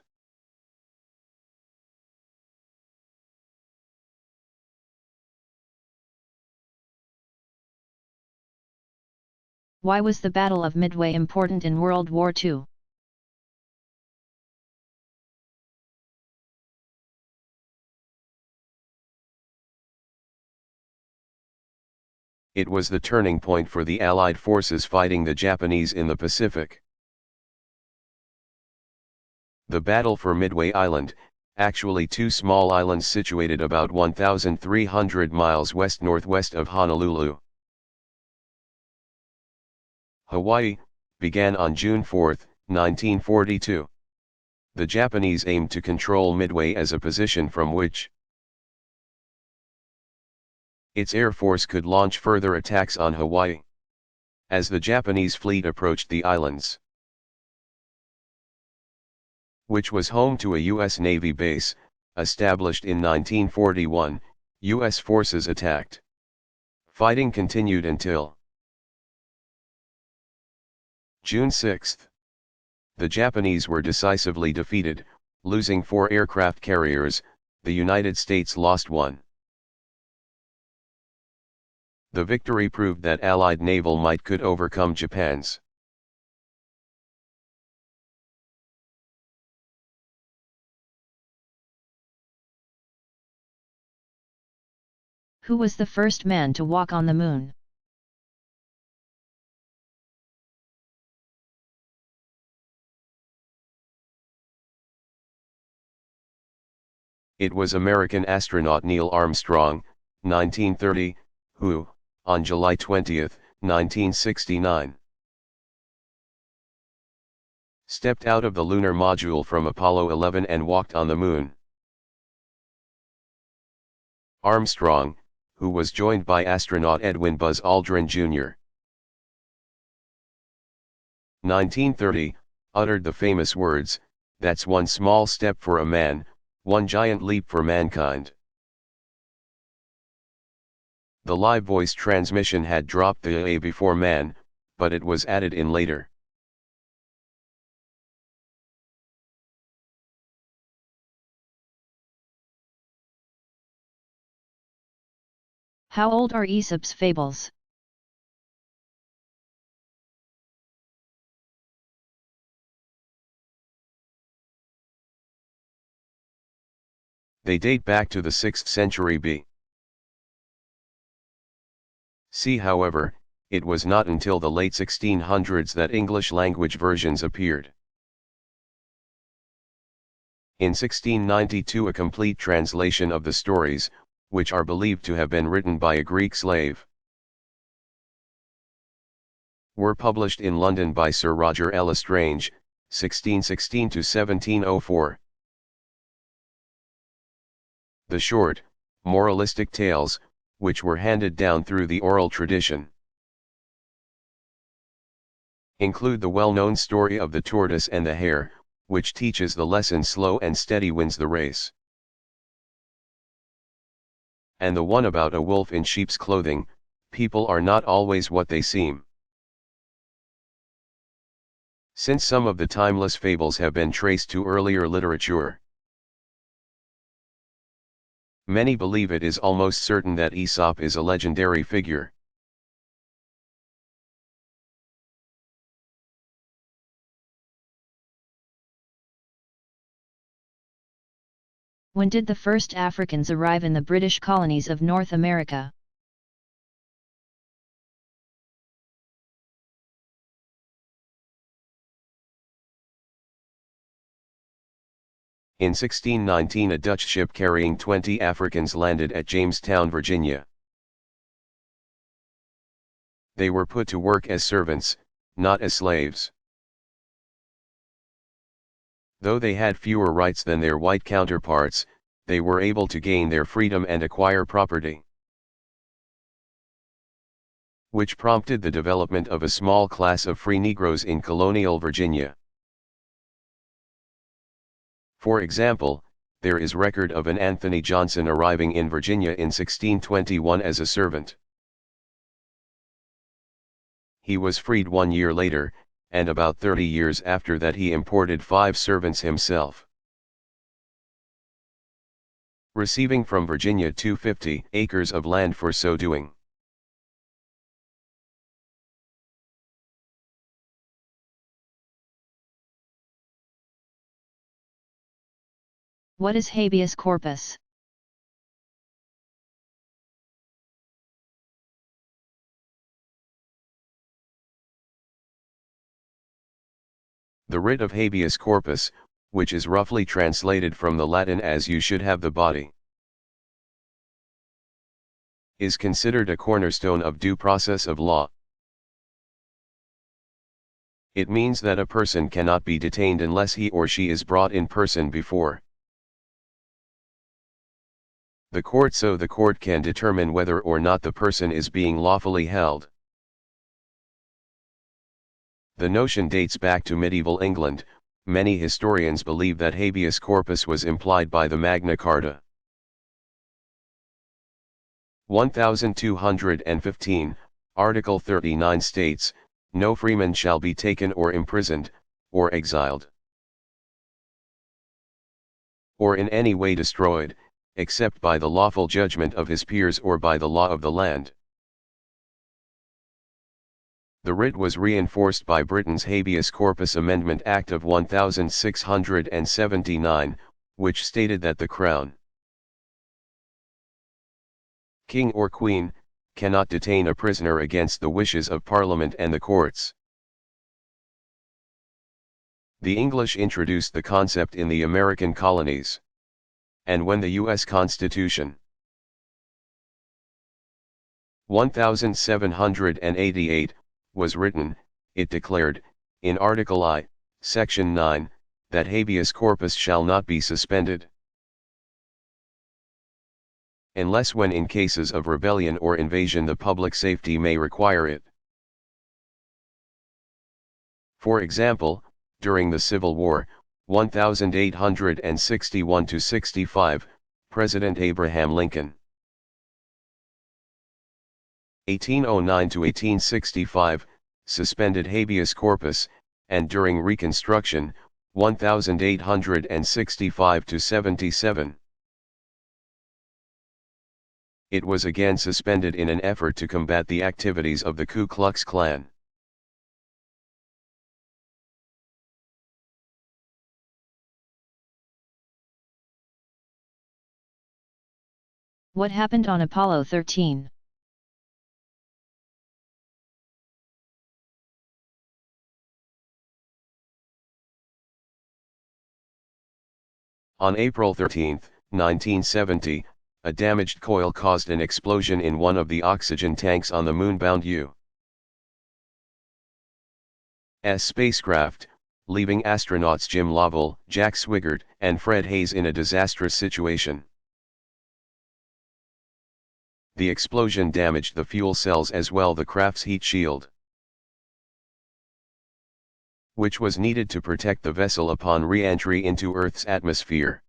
[SPEAKER 1] Why was the Battle of Midway important in World War II?
[SPEAKER 2] It was the turning point for the Allied forces fighting the Japanese in the Pacific. The battle for Midway Island, actually two small islands situated about 1,300 miles west-northwest of Honolulu, Hawaii, began on June 4, 1942. The Japanese aimed to control Midway as a position from which its air force could launch further attacks on Hawaii. As the Japanese fleet approached the islands, which was home to a U.S. Navy base, established in 1941, U.S. forces attacked. Fighting continued until June 6. The Japanese were decisively defeated, losing 4 aircraft carriers. The United States lost 1. The victory proved that Allied naval might could overcome Japan's.
[SPEAKER 1] Who was the first man to walk on the moon?
[SPEAKER 2] It was American astronaut Neil Armstrong, 1930, who, on July 20, 1969, stepped out of the lunar module from Apollo 11 and walked on the moon. Armstrong, who was joined by astronaut Edwin Buzz Aldrin Jr. 1930, uttered the famous words, "That's one small step for a man, one giant leap for mankind." The live voice transmission had dropped the A before man, but it was added in later.
[SPEAKER 1] How old are Aesop's fables?
[SPEAKER 2] They date back to the 6th century B.C. However, it was not until the late 1600s that English-language versions appeared. In 1692 a complete translation of the stories, which are believed to have been written by a Greek slave, were published in London by Sir Roger L'Estrange, 1616 to 1704. The short, moralistic tales, which were handed down through the oral tradition, include the well-known story of the tortoise and the hare, which teaches the lesson slow and steady wins the race, and the one about a wolf in sheep's clothing, people are not always what they seem. Since some of the timeless fables have been traced to earlier literature, many believe it is almost certain that Aesop is a legendary figure.
[SPEAKER 1] When did the first Africans arrive in the British colonies of North America?
[SPEAKER 2] In 1619 a Dutch ship carrying 20 Africans landed at Jamestown, Virginia. They were put to work as servants, not as slaves. Though they had fewer rights than their white counterparts, they were able to gain their freedom and acquire property. which prompted the development of a small class of free Negroes in colonial Virginia. For example, there is record of an Anthony Johnson arriving in Virginia in 1621 as a servant. He was freed 1 year later, and about 30 years after that he imported 5 servants himself, receiving from Virginia 250 acres of land for so doing.
[SPEAKER 1] What is habeas corpus?
[SPEAKER 2] The writ of habeas corpus, which is roughly translated from the Latin as "you should have the body," is considered a cornerstone of due process of law. It means that a person cannot be detained unless he or she is brought in person before the court, so the court can determine whether or not the person is being lawfully held. The notion dates back to medieval England. Many historians believe that habeas corpus was implied by the Magna Carta. 1215, Article 39 states, "No freeman shall be taken or imprisoned, or exiled, or in any way destroyed, except by the lawful judgment of his peers or by the law of the land." The writ was reinforced by Britain's Habeas Corpus Amendment Act of 1679, which stated that the Crown, King or Queen, cannot detain a prisoner against the wishes of Parliament and the courts. The English introduced the concept in the American colonies, and when the U.S. Constitution 1788 was written, it declared, in Article I, Section 9, that habeas corpus shall not be suspended unless when in cases of rebellion or invasion the public safety may require it. For example, during the Civil War, 1861-65, President Abraham Lincoln 1809-1865, suspended habeas corpus, and during Reconstruction, 1865-77. It was again suspended in an effort to combat the activities of the Ku Klux Klan.
[SPEAKER 1] What happened on Apollo 13?
[SPEAKER 2] On April 13, 1970, a damaged coil caused an explosion in one of the oxygen tanks on the moon-bound U.S. spacecraft, leaving astronauts Jim Lovell, Jack Swigert, and Fred Haise in a disastrous situation. The explosion damaged the fuel cells as well as the craft's heat shield, which was needed to protect the vessel upon re-entry into Earth's atmosphere.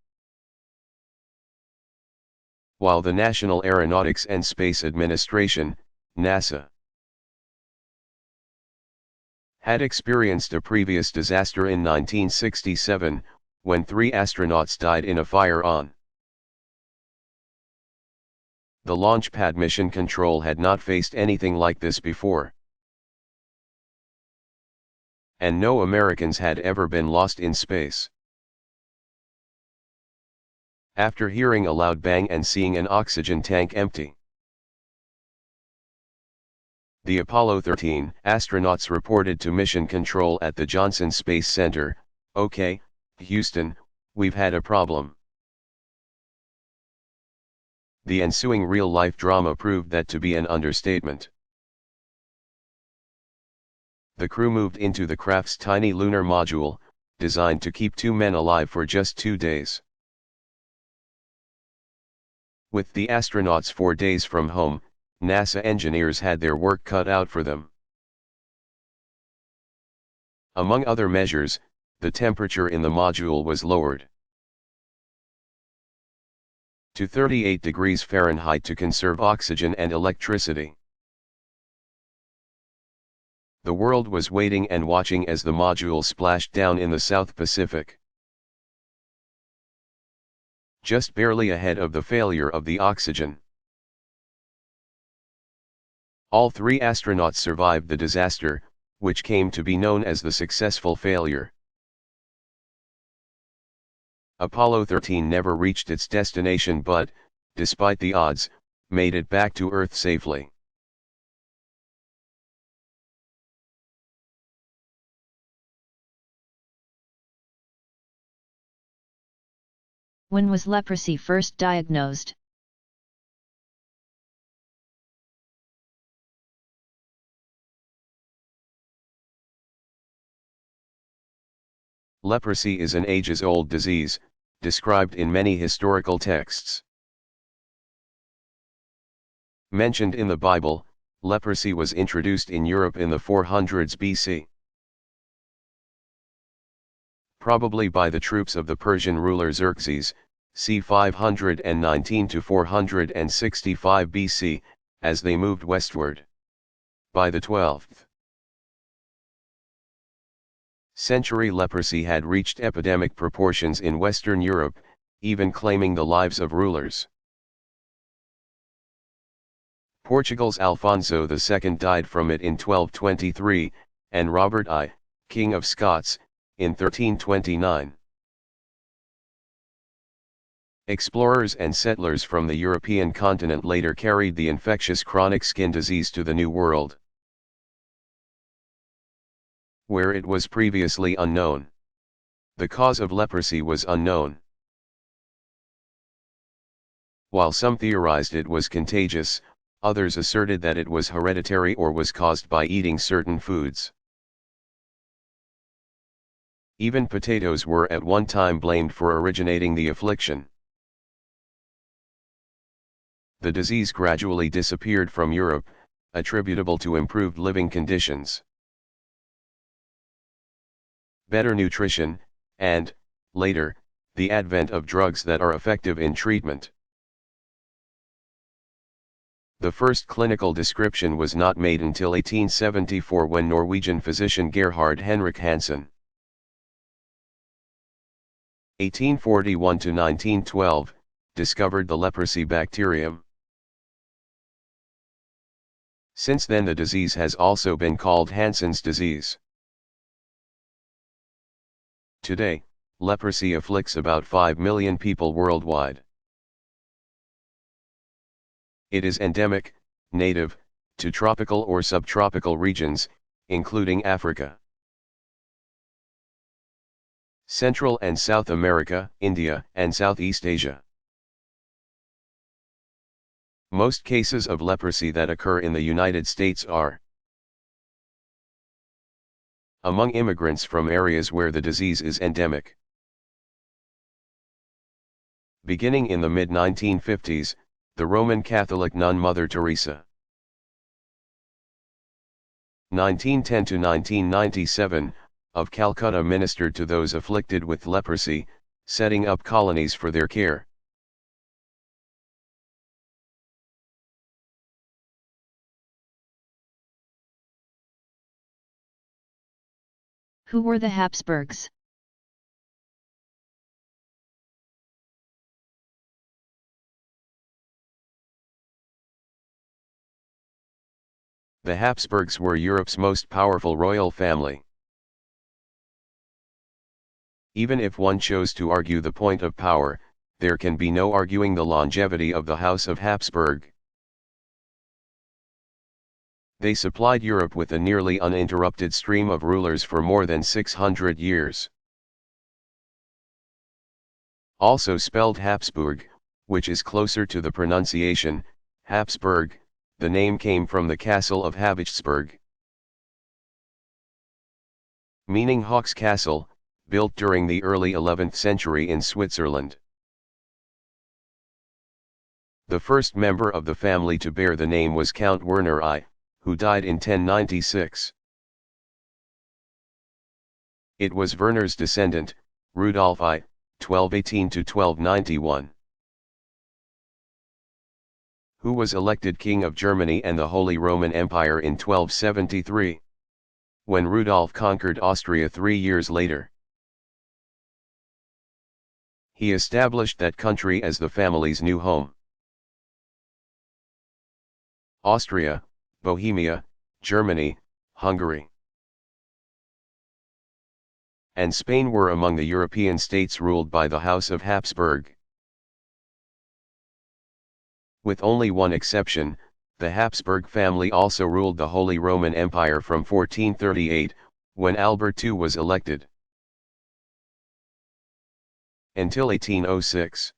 [SPEAKER 2] While the National Aeronautics and Space Administration, NASA, had experienced a previous disaster in 1967, when 3 astronauts died in a fire on the launch pad. Mission Control had not faced anything like this before, and no Americans had ever been lost in space. After hearing a loud bang and seeing an oxygen tank empty, the Apollo 13 astronauts reported to Mission Control at the Johnson Space Center, "Okay, Houston, we've had a problem." The ensuing real-life drama proved that to be an understatement. The crew moved into the craft's tiny lunar module, designed to keep 2 men alive for just 2 days. With the astronauts 4 days from home, NASA engineers had their work cut out for them. Among other measures, the temperature in the module was lowered to 38 degrees Fahrenheit to conserve oxygen and electricity. The world was waiting and watching as the module splashed down in the South Pacific. Just barely ahead of the failure of the oxygen. All 3 astronauts survived the disaster, which came to be known as the successful failure. Apollo 13 never reached its destination but, despite the odds, made it back to Earth safely.
[SPEAKER 1] When was leprosy first diagnosed?
[SPEAKER 2] Leprosy is an ages-old disease, described in many historical texts. Mentioned in the Bible, leprosy was introduced in Europe in the 400s BC. Probably by the troops of the Persian ruler Xerxes, c. 519 to 465 BC, as they moved westward. By the 12th century, leprosy had reached epidemic proportions in Western Europe, even claiming the lives of rulers. Portugal's Alfonso II died from it in 1223, and Robert I, King of Scots, in 1329. Explorers and settlers from the European continent later carried the infectious chronic skin disease to the New World, where it was previously unknown. The cause of leprosy was unknown. While some theorized it was contagious, others asserted that it was hereditary or was caused by eating certain foods. Even potatoes were at one time blamed for originating the affliction. The disease gradually disappeared from Europe, attributable to improved living conditions, better nutrition, and, later, the advent of drugs that are effective in treatment. The first clinical description was not made until 1874 when Norwegian physician Gerhard Henrik Hansen, 1841 to 1912, discovered the leprosy bacterium. Since then the disease has also been called Hansen's disease. Today, leprosy afflicts about 5 million people worldwide. It is endemic, native, to tropical or subtropical regions, including Africa, Central and South America, India, and Southeast Asia. Most cases of leprosy that occur in the United States are among immigrants from areas where the disease is endemic. Beginning in the mid-1950s, the Roman Catholic nun Mother Teresa, 1910 to 1997, of Calcutta ministered to those afflicted with leprosy, setting up colonies for their care.
[SPEAKER 1] Who were the Habsburgs?
[SPEAKER 2] The Habsburgs were Europe's most powerful royal family. Even if one chose to argue the point of power, there can be no arguing the longevity of the House of Habsburg. They supplied Europe with a nearly uninterrupted stream of rulers for more than 600 years. Also spelled Habsburg, which is closer to the pronunciation, Habsburg, the name came from the castle of Habichtsburg, meaning Hawk's Castle, built during the early 11th century in Switzerland. The first member of the family to bear the name was Count Werner I, who died in 1096. It was Werner's descendant, Rudolf I, 1218–1291. Who was elected King of Germany and the Holy Roman Empire in 1273, when Rudolf conquered Austria 3 years later. He established that country as the family's new home. Austria, Bohemia, Germany, Hungary, and Spain were among the European states ruled by the House of Habsburg. With only one exception, the Habsburg family also ruled the Holy Roman Empire from 1438, when Albert II was elected, until 1806.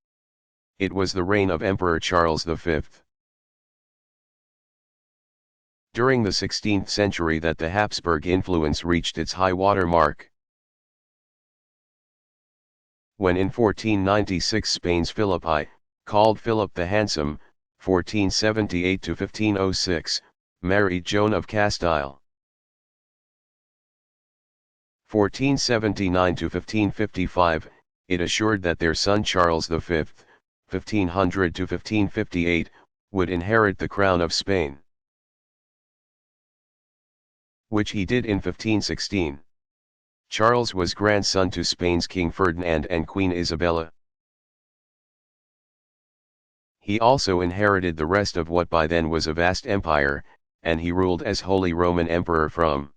[SPEAKER 2] It was the reign of Emperor Charles V. During the 16th century that the Habsburg influence reached its high water mark, when in 1496 Spain's Philip I, called Philip the Handsome, 1478–1506, married Joan of Castile. 1479–1555, it assured that their son Charles V, 1500–1558, would inherit the crown of Spain, which he did in 1516. Charles was grandson to Spain's King Ferdinand and Queen Isabella. He also inherited the rest of what by then was a vast empire, and he ruled as Holy Roman Emperor from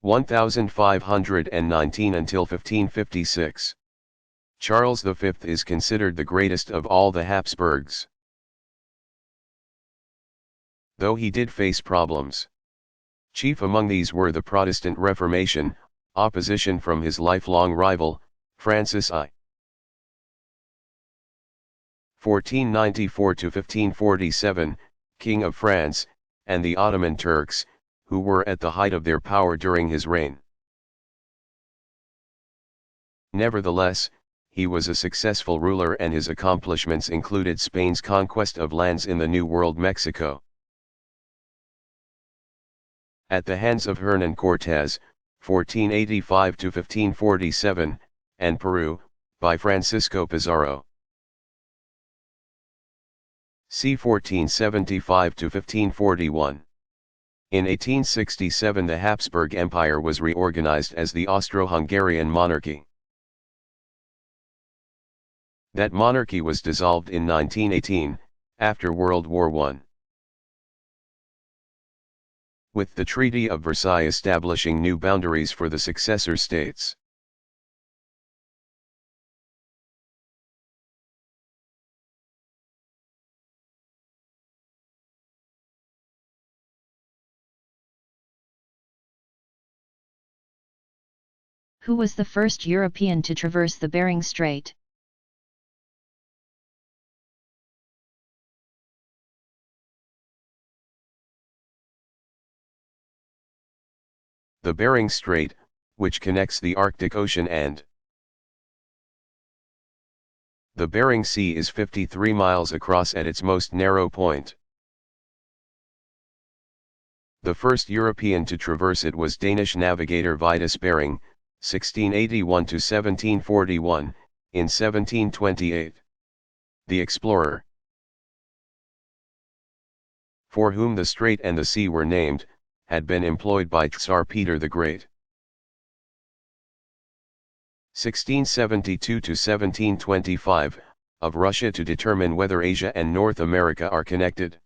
[SPEAKER 2] 1519 until 1556. Charles V is considered the greatest of all the Habsburgs, though he did face problems. Chief among these were the Protestant Reformation, opposition from his lifelong rival, Francis I. 1494–1547, King of France, and the Ottoman Turks, who were at the height of their power during his reign. Nevertheless, he was a successful ruler and his accomplishments included Spain's conquest of lands in the New World Mexico at the hands of Hernán Cortés, 1485–1547, and Peru, by Francisco Pizarro, c. 1475–1541. In 1867 the Habsburg Empire was reorganized as the Austro-Hungarian monarchy. That monarchy was dissolved in 1918, after World War I. With the Treaty of Versailles establishing new boundaries for the successor states.
[SPEAKER 1] Who was the first European to traverse the Bering Strait?
[SPEAKER 2] The Bering Strait, which connects the Arctic Ocean and the Bering Sea, is 53 miles across at its most narrow point. The first European to traverse it was Danish navigator Vitus Bering, 1681–1741, in 1728. The explorer, for whom the strait and the sea were named, had been employed by Tsar Peter the Great. 1672–1725, of Russia to determine whether Asia and North America are connected.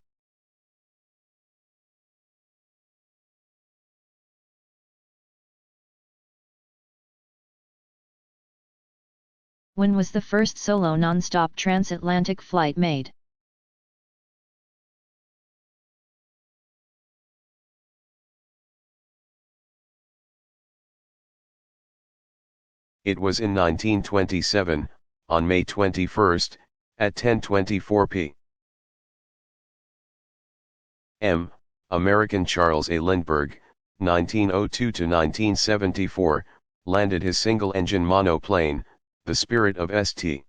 [SPEAKER 1] When was the first solo non-stop transatlantic flight made?
[SPEAKER 2] It was in 1927, on May 21, at 10:24 p.m. American Charles A. Lindbergh, 1902–1974, landed his single-engine monoplane, the Spirit of St.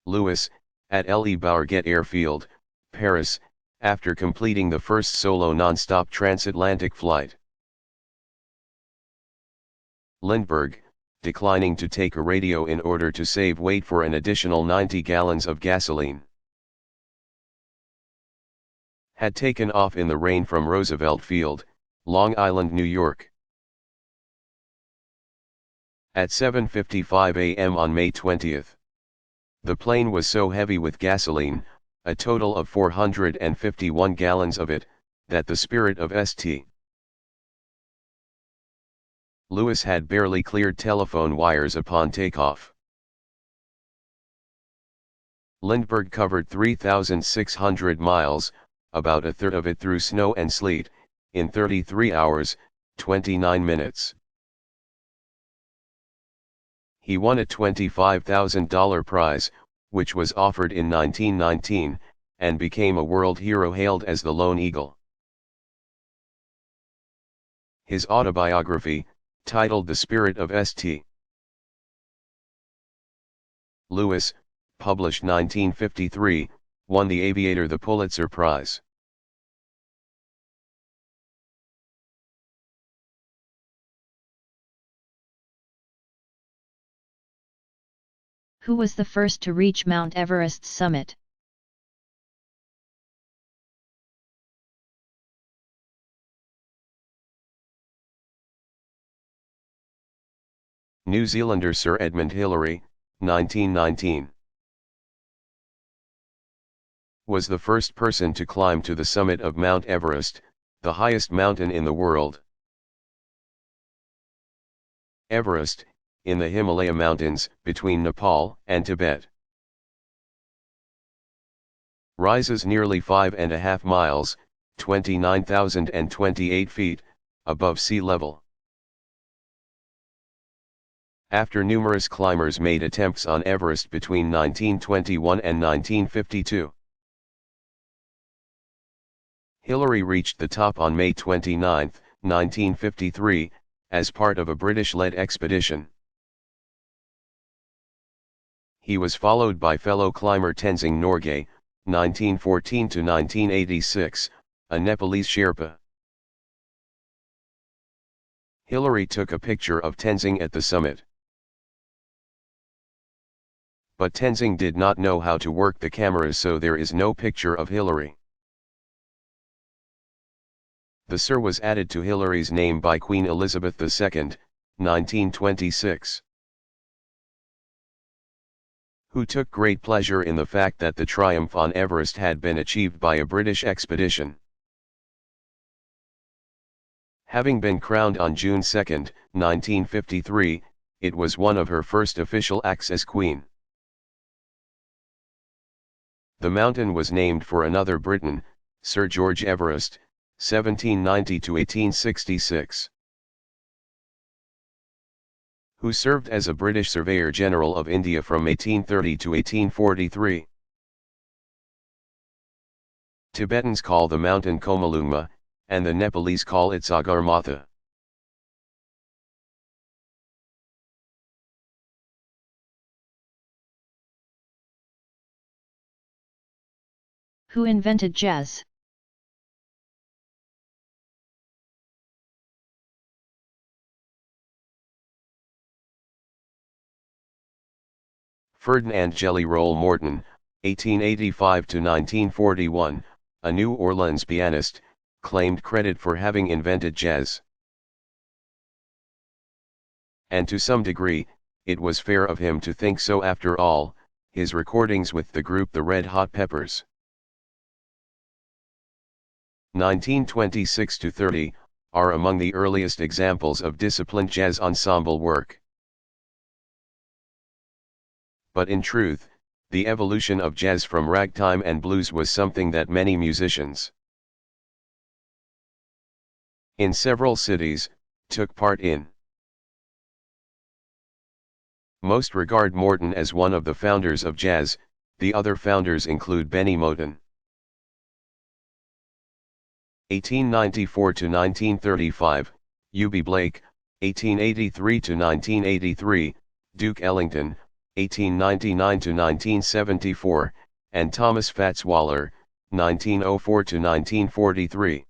[SPEAKER 2] Louis, at Le Bourget Airfield, Paris, after completing the first solo non-stop transatlantic flight. Lindbergh, declining to take a radio in order to save weight for an additional 90 gallons of gasoline. Had taken off in the rain from Roosevelt Field, Long Island, New York. At 7:55 a.m. on May 20th. The plane was so heavy with gasoline, a total of 451 gallons of it, that the Spirit of St. Louis had barely cleared telephone wires upon takeoff. Lindbergh covered 3,600 miles, about a third of it through snow and sleet, in 33 hours, 29 minutes. He won a $25,000 prize, which was offered in 1919, and became a world hero hailed as the Lone Eagle. His autobiography, titled The Spirit of St. Louis, published 1953, won the Aviator the Pulitzer Prize.
[SPEAKER 1] Who was the first to reach Mount Everest's summit?
[SPEAKER 2] New Zealander Sir Edmund Hillary, 1919. Was the first person to climb to the summit of Mount Everest, the highest mountain in the world. Everest, in the Himalaya Mountains, between Nepal and Tibet. Rises nearly 5.5 miles, 29,028 feet, above sea level. After numerous climbers made attempts on Everest between 1921 and 1952. Hillary reached the top on May 29, 1953, as part of a British-led expedition. He was followed by fellow climber Tenzing Norgay, 1914 to 1986, a Nepalese Sherpa. Hillary took a picture of Tenzing at the summit. But Tenzing did not know how to work the cameras, so there is no picture of Hillary. The Sir was added to Hillary's name by Queen Elizabeth II, 1926. Who took great pleasure in the fact that the triumph on Everest had been achieved by a British expedition. Having been crowned on June 2, 1953, it was one of her first official acts as Queen. The mountain was named for another Briton, Sir George Everest, 1790 to 1866. Who served as a British Surveyor General of India from 1830 to 1843. Tibetans call the mountain Komalungma, and the Nepalese call it Sagarmatha.
[SPEAKER 1] Who invented jazz?
[SPEAKER 2] Ferdinand Jelly Roll Morton, 1885 to 1941, a New Orleans pianist, claimed credit for having invented jazz. And to some degree, it was fair of him to think so after all, his recordings with the group the Red Hot Peppers. 1926 to 30, are among the earliest examples of disciplined jazz ensemble work. But in truth, the evolution of jazz from ragtime and blues was something that many musicians in several cities took part in. Most regard Morton as one of the founders of jazz. The other founders include Benny Moten, 1894 to 1935, Eubie Blake, 1883 to 1983, Duke Ellington, 1899 to 1974, and Thomas Fats-Waller, 1904 to 1943.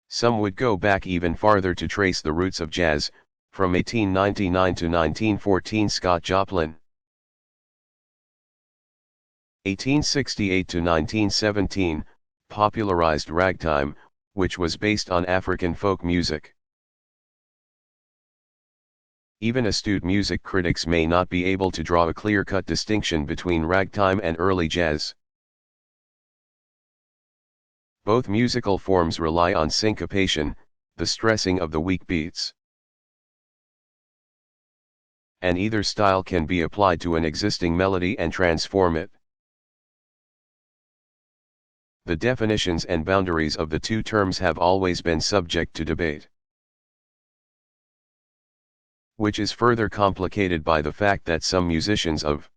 [SPEAKER 2] Some would go back even farther to trace the roots of jazz, from 1899 to 1914 Scott Joplin. 1868 to 1917, popularized ragtime, which was based on African folk music. Even astute music critics may not be able to draw a clear-cut distinction between ragtime and early jazz. Both musical forms rely on syncopation, the stressing of the weak beats. And either style can be applied to an existing melody and transform it. The definitions and boundaries of the two terms have always been subject to debate, which is further complicated by the fact that some musicians of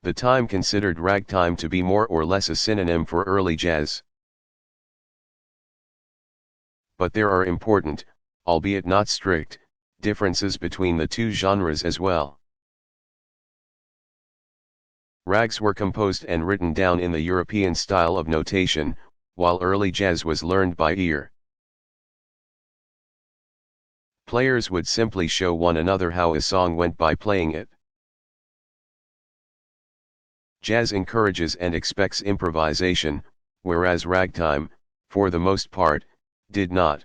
[SPEAKER 2] the time considered ragtime to be more or less a synonym for early jazz. But there are important, albeit not strict, differences between the two genres as well. Rags were composed and written down in the European style of notation, while early jazz was learned by ear. Players would simply show one another how a song went by playing it. Jazz encourages and expects improvisation, whereas ragtime, for the most part, did not.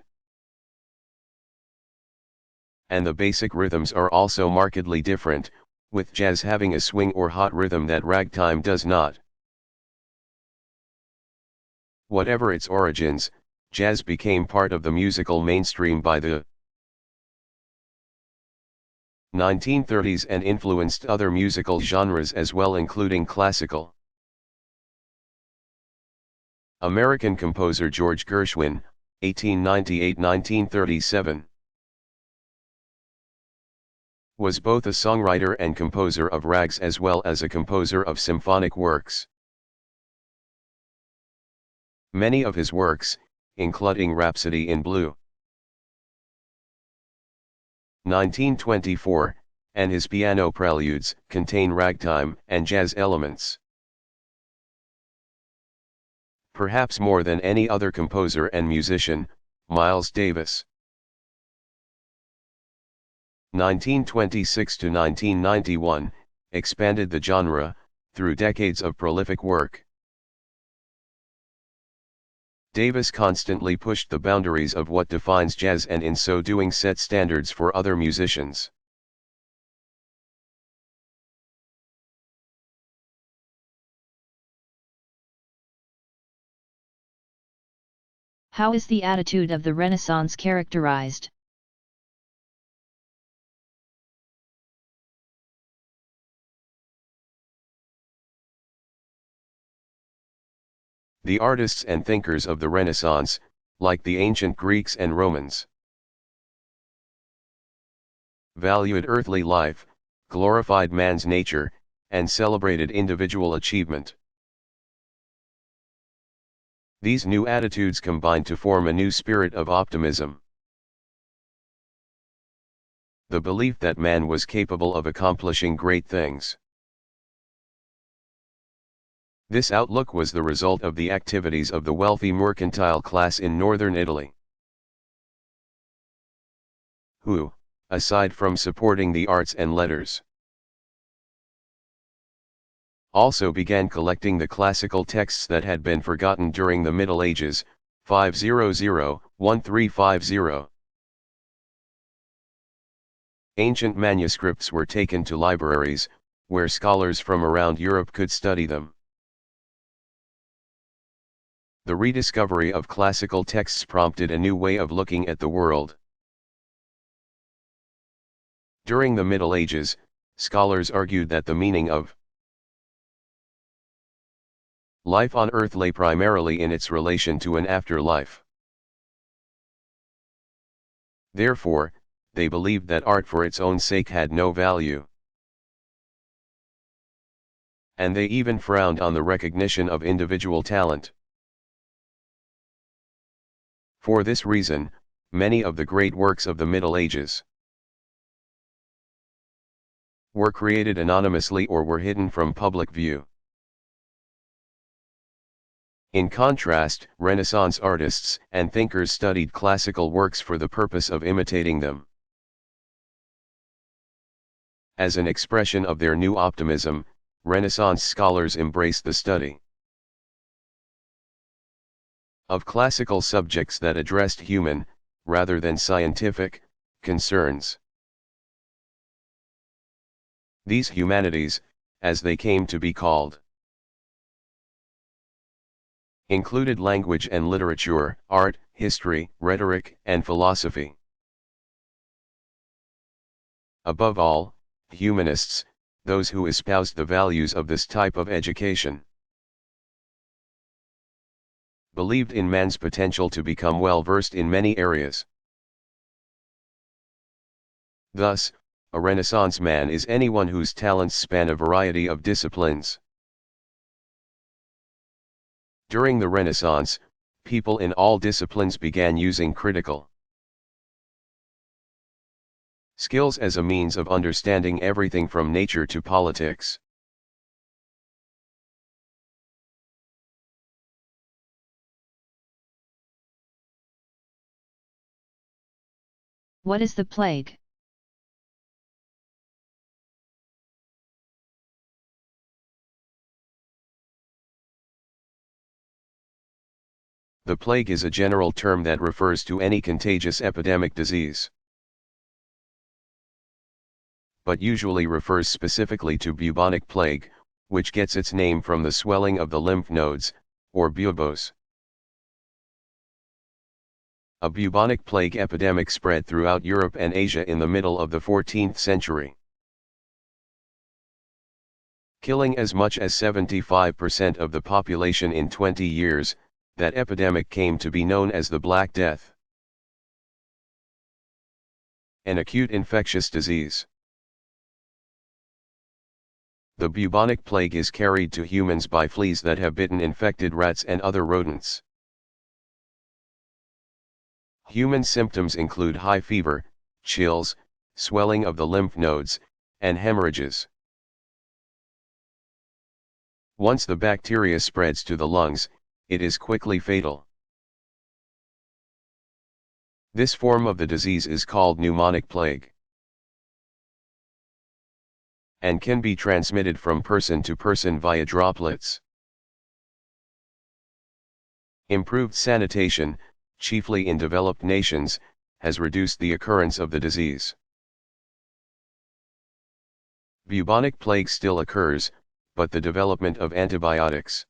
[SPEAKER 2] And the basic rhythms are also markedly different, with jazz having a swing or hot rhythm that ragtime does not. Whatever its origins, jazz became part of the musical mainstream by the 1930s and influenced other musical genres as well, including classical. American composer George Gershwin, 1898-1937, was both a songwriter and composer of rags as well as a composer of symphonic works. Many of his works, including Rhapsody in Blue, 1924, and his piano preludes, contain ragtime and jazz elements. Perhaps more than any other composer and musician, Miles Davis, 1926 to 1991, expanded the genre, through decades of prolific work. Davis constantly pushed the boundaries of what defines jazz and in so doing set standards for other musicians.
[SPEAKER 1] How is the attitude of the Renaissance characterized?
[SPEAKER 2] The artists and thinkers of the Renaissance, like the ancient Greeks and Romans, valued earthly life, glorified man's nature, and celebrated individual achievement. These new attitudes combined to form a new spirit of optimism. The belief that man was capable of accomplishing great things. This outlook was the result of the activities of the wealthy mercantile class in northern Italy, who, aside from supporting the arts and letters, also began collecting the classical texts that had been forgotten during the Middle Ages, 500-1350. Ancient manuscripts were taken to libraries, where scholars from around Europe could study them. The rediscovery of classical texts prompted a new way of looking at the world. During the Middle Ages, scholars argued that the meaning of life on earth lay primarily in its relation to an afterlife. Therefore, they believed that art for its own sake had no value. And they even frowned on the recognition of individual talent. For this reason, many of the great works of the Middle Ages were created anonymously or were hidden from public view. In contrast, Renaissance artists and thinkers studied classical works for the purpose of imitating them. As an expression of their new optimism, Renaissance scholars embraced the study of classical subjects that addressed human, rather than scientific, concerns. These humanities, as they came to be called, included language and literature, art, history, rhetoric, and philosophy. Above all, humanists, those who espoused the values of this type of education, believed in man's potential to become well versed in many areas. Thus, a Renaissance man is anyone whose talents span a variety of disciplines. During the Renaissance, people in all disciplines began using critical skills as a means of understanding everything from nature to politics.
[SPEAKER 1] What is the plague?
[SPEAKER 2] The plague is a general term that refers to any contagious epidemic disease, but usually refers specifically to bubonic plague, which gets its name from the swelling of the lymph nodes, or buboes. A bubonic plague epidemic spread throughout Europe and Asia in the middle of the 14th century, killing as much as 75% of the population in 20 years. That epidemic came to be known as the Black Death, an acute infectious disease. The bubonic plague is carried to humans by fleas that have bitten infected rats and other rodents. Human symptoms include high fever, chills, swelling of the lymph nodes, and hemorrhages. Once the bacteria spreads to the lungs, it is quickly fatal. This form of the disease is called pneumonic plague, and can be transmitted from person to person via droplets. Improved sanitation, chiefly in developed nations, has reduced the occurrence of the disease. Bubonic plague still occurs, but the development of antibiotics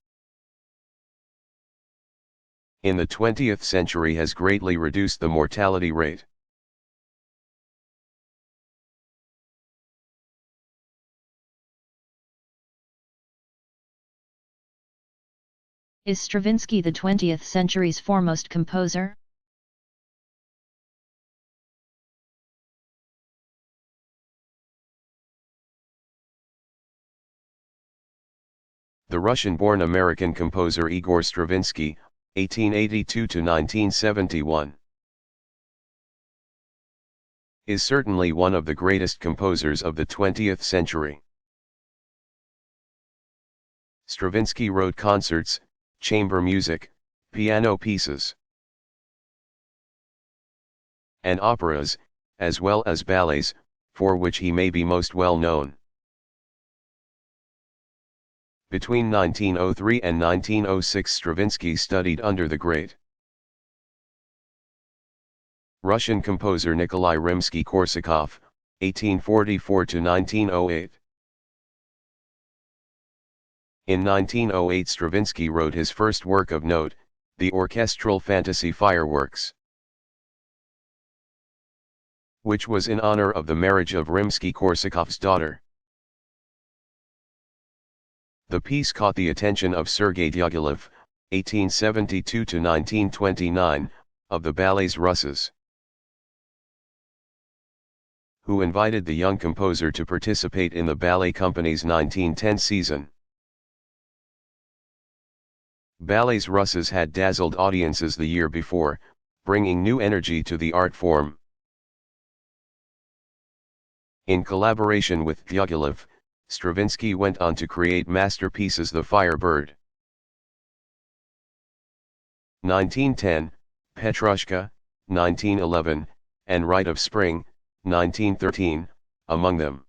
[SPEAKER 2] in the 20th century has greatly reduced the mortality rate.
[SPEAKER 1] Is Stravinsky the 20th century's foremost composer?
[SPEAKER 2] The Russian-born American composer Igor Stravinsky, 1882–1971, is certainly one of the greatest composers of the 20th century. Stravinsky wrote concerts, chamber music, piano pieces, and operas, as well as ballets, for which he may be most well known. Between 1903 and 1906 Stravinsky studied under the great Russian composer Nikolai Rimsky-Korsakov, 1844–1908. In 1908 Stravinsky wrote his first work of note, the orchestral fantasy Fireworks, which was in honor of the marriage of Rimsky-Korsakov's daughter. The piece caught the attention of Sergei Diaghilev, 1872–1929, of the Ballets Russes, who invited the young composer to participate in the ballet company's 1910 season. Ballets Russes had dazzled audiences the year before, bringing new energy to the art form. In collaboration with Diaghilev, Stravinsky went on to create masterpieces The Firebird, 1910, Petrushka, 1911, and Rite of Spring, 1913, among them.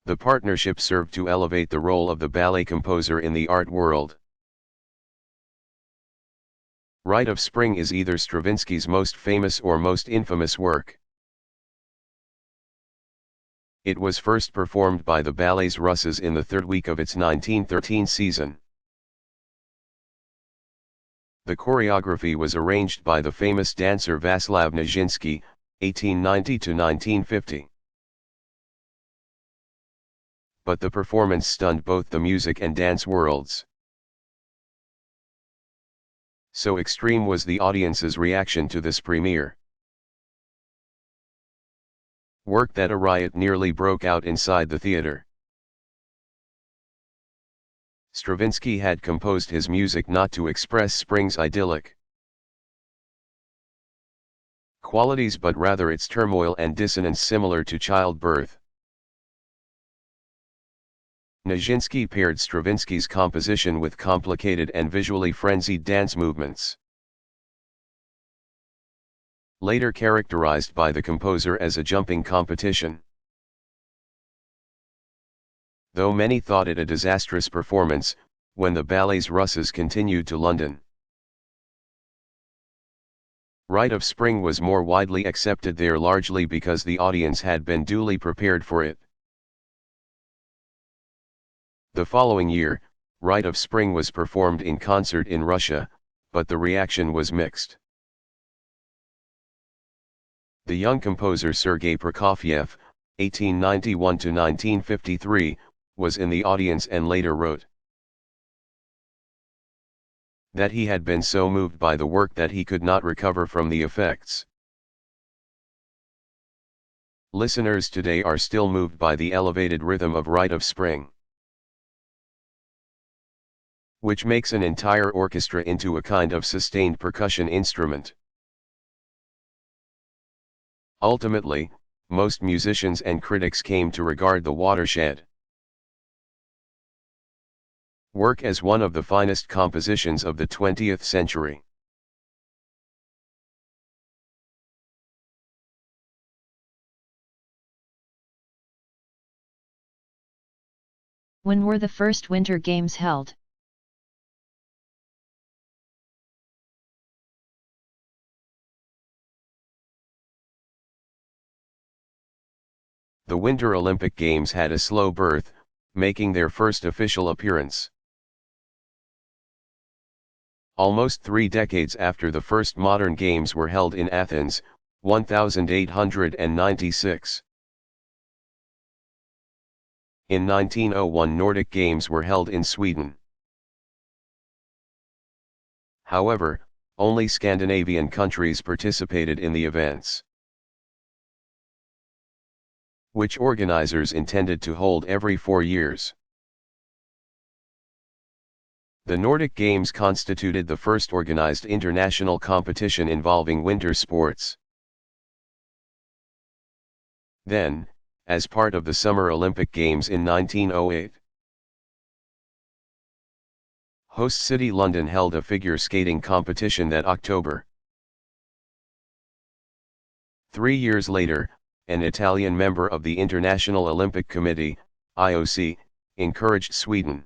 [SPEAKER 2] The partnership served to elevate the role of the ballet composer in the art world. Rite of Spring is either Stravinsky's most famous or most infamous work. It was first performed by the Ballets Russes in the third week of its 1913 season. The choreography was arranged by the famous dancer Vaslav Nijinsky, 1890 to 1950. But the performance stunned both the music and dance worlds. So extreme was the audience's reaction to this premiere work that a riot nearly broke out inside the theater. Stravinsky had composed his music not to express spring's idyllic qualities but rather its turmoil and dissonance similar to childbirth. Nijinsky paired Stravinsky's composition with complicated and visually frenzied dance movements, later characterized by the composer as a jumping competition. Though many thought it a disastrous performance, when the Ballets Russes continued to London, Rite of Spring was more widely accepted there largely because the audience had been duly prepared for it. The following year, Rite of Spring was performed in concert in Russia, but the reaction was mixed. The young composer Sergei Prokofiev, 1891 to 1953, was in the audience and later wrote that he had been so moved by the work that he could not recover from the effects. Listeners today are still moved by the elevated rhythm of Rite of Spring, which makes an entire orchestra into a kind of sustained percussion instrument. Ultimately, most musicians and critics came to regard the watershed work as one of the finest compositions of the 20th century.
[SPEAKER 1] When were the first Winter Games held?
[SPEAKER 2] The Winter Olympic Games had a slow birth, making their first official appearance almost 3 decades after the first modern games were held in Athens, 1896. In 1901 Nordic Games were held in Sweden. However, only Scandinavian countries participated in the events, which organizers intended to hold every 4 years. The Nordic Games constituted the first organized international competition involving winter sports. Then, as part of the Summer Olympic Games in 1908, host city London held a figure skating competition that October. 3 years later, an Italian member of the International Olympic Committee, IOC, encouraged Sweden,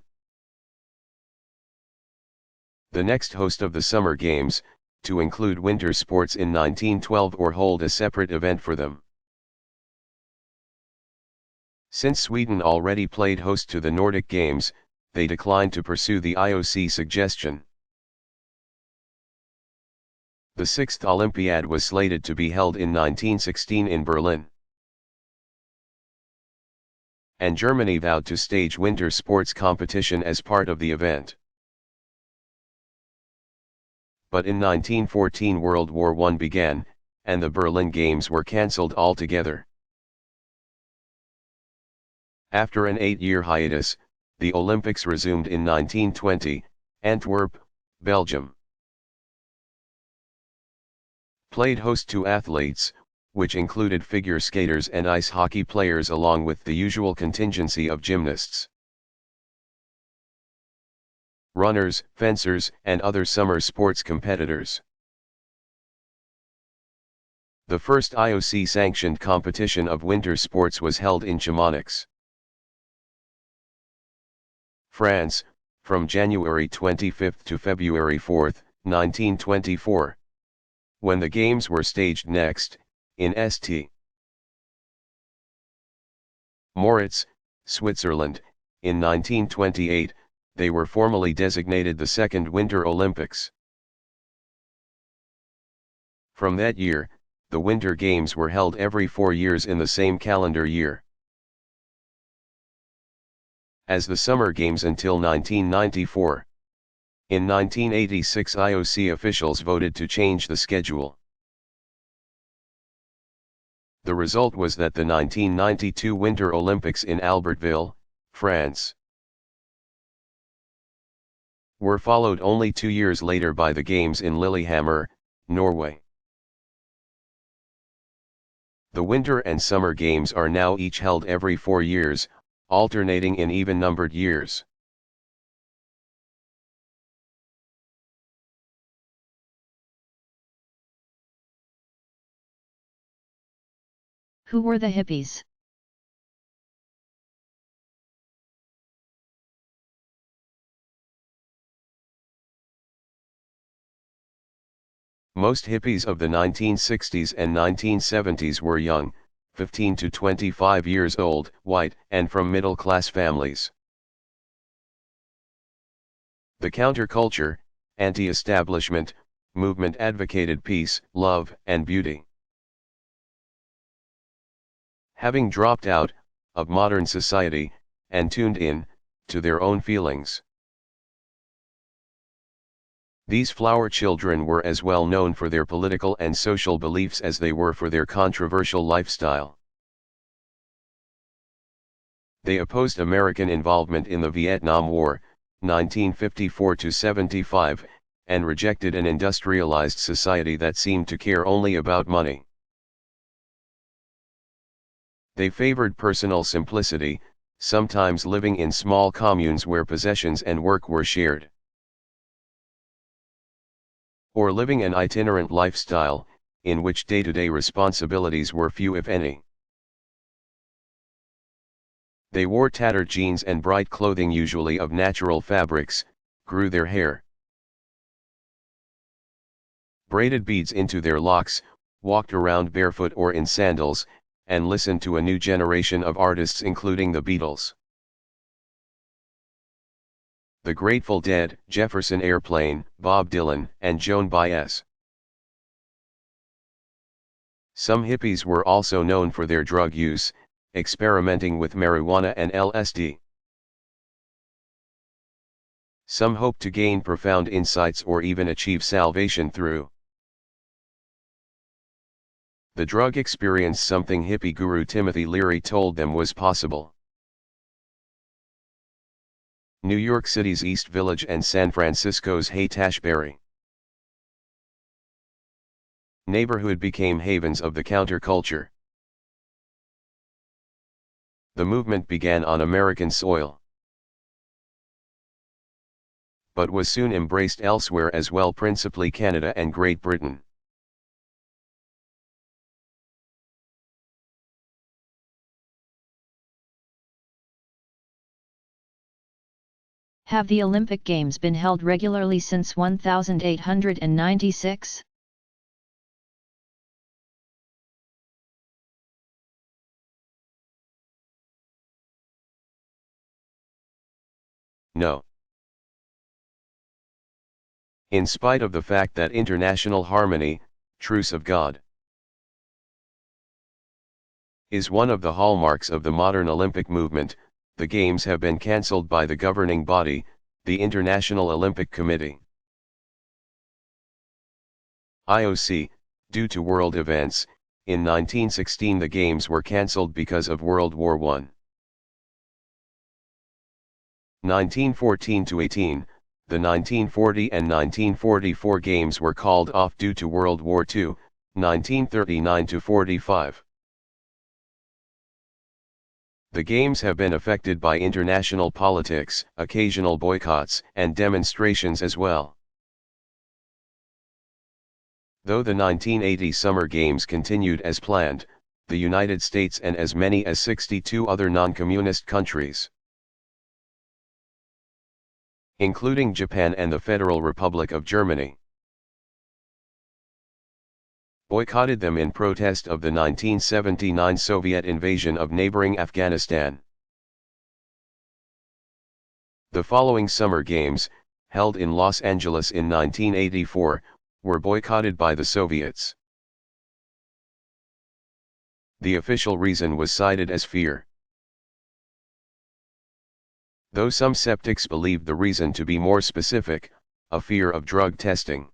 [SPEAKER 2] the next host of the Summer Games, to include winter sports in 1912 or hold a separate event for them. Since Sweden already played host to the Nordic Games, they declined to pursue the IOC suggestion. The sixth Olympiad was slated to be held in 1916 in Berlin, and Germany vowed to stage winter sports competition as part of the event. But in 1914 World War I began, and the Berlin Games were cancelled altogether. After an 8-year hiatus, the Olympics resumed in 1920, Antwerp, Belgium. Played host to athletes, which included figure skaters and ice hockey players along with the usual contingency of gymnasts, runners, fencers, and other summer sports competitors. The first IOC-sanctioned competition of winter sports was held in Chamonix, France, from January 25 to February 4, 1924. When the games were staged next, in St. Moritz, Switzerland, in 1928, they were formally designated the Second Winter Olympics. From that year, the Winter Games were held every 4 years in the same calendar year. As the Summer Games until 1994. In 1986 IOC officials voted to change the schedule. The result was that the 1992 Winter Olympics in Albertville, France, were followed only 2 years later by the Games in Lillehammer, Norway. The Winter and Summer Games are now each held every 4 years, alternating in even-numbered years.
[SPEAKER 1] Who were the hippies?
[SPEAKER 2] Most hippies of the 1960s and 1970s were young, 15 to 25 years old, white, and from middle-class families. The counterculture, anti-establishment, movement advocated peace, love, and beauty. Having dropped out of modern society, and tuned in to their own feelings. These flower children were as well known for their political and social beliefs as they were for their controversial lifestyle. They opposed American involvement in the Vietnam War, 1954-75, and rejected an industrialized society that seemed to care only about money. They favored personal simplicity, sometimes living in small communes where possessions and work were shared, or living an itinerant lifestyle, in which day-to-day responsibilities were few if any. They wore tattered jeans and bright clothing usually of natural fabrics, grew their hair, braided beads into their locks, walked around barefoot or in sandals, and listened to a new generation of artists including the Beatles, the Grateful Dead, Jefferson Airplane, Bob Dylan, and Joan Baez. Some hippies were also known for their drug use, experimenting with marijuana and LSD. Some hoped to gain profound insights or even achieve salvation through the drug experience, something hippie guru Timothy Leary told them was possible. New York City's East Village and San Francisco's Haight-Ashbury neighborhood became havens of the counterculture. The movement began on American soil, but was soon embraced elsewhere as well, principally Canada and Great Britain.
[SPEAKER 1] Have the Olympic Games been held regularly since 1896?
[SPEAKER 2] No. In spite of the fact that international harmony, truce of God, is one of the hallmarks of the modern Olympic movement, the Games have been cancelled by the governing body, the International Olympic Committee. IOC, due to world events. In 1916 the Games were cancelled because of World War I. 1914-18, the 1940 and 1944 Games were called off due to World War II, 1939–45. The games have been affected by international politics, occasional boycotts, and demonstrations as well. Though the 1980 Summer Games continued as planned, the United States and as many as 62 other non-communist countries, including Japan and the Federal Republic of Germany, boycotted them in protest of the 1979 Soviet invasion of neighboring Afghanistan. The following Summer Games, held in Los Angeles in 1984, were boycotted by the Soviets. The official reason was cited as fear, though some skeptics believed the reason to be more specific, a fear of drug testing.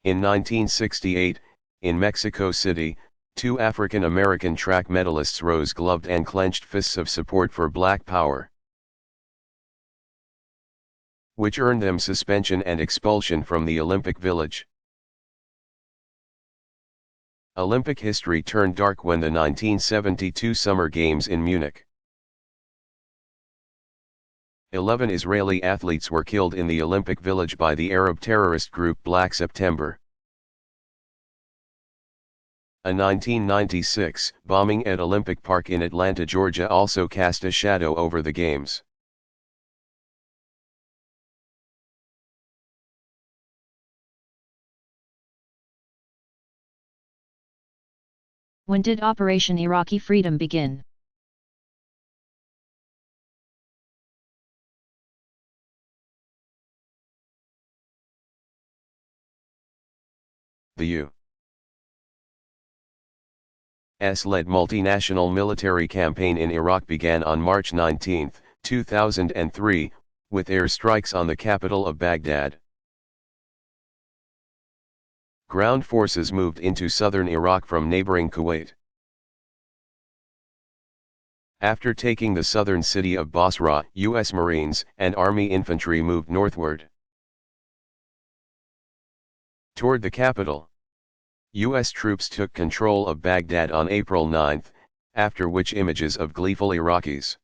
[SPEAKER 2] In 1968, in Mexico City, two African American track medalists rose gloved and clenched fists of support for Black Power, which earned them suspension and expulsion from the Olympic Village. Olympic history turned dark when the 1972 Summer Games in Munich. 11 Israeli athletes were killed in the Olympic Village by the Arab terrorist group Black September. A 1996 bombing at Olympic Park in Atlanta, Georgia also cast a shadow over the Games.
[SPEAKER 1] When did Operation Iraqi Freedom begin?
[SPEAKER 2] The U.S.-led multinational military campaign in Iraq began on March 19, 2003, with airstrikes on the capital of Baghdad. Ground forces moved into southern Iraq from neighboring Kuwait. After taking the southern city of Basra, U.S. Marines and Army infantry moved northward toward the capital. U.S. troops took control of Baghdad on April 9, after which images of gleeful Iraqis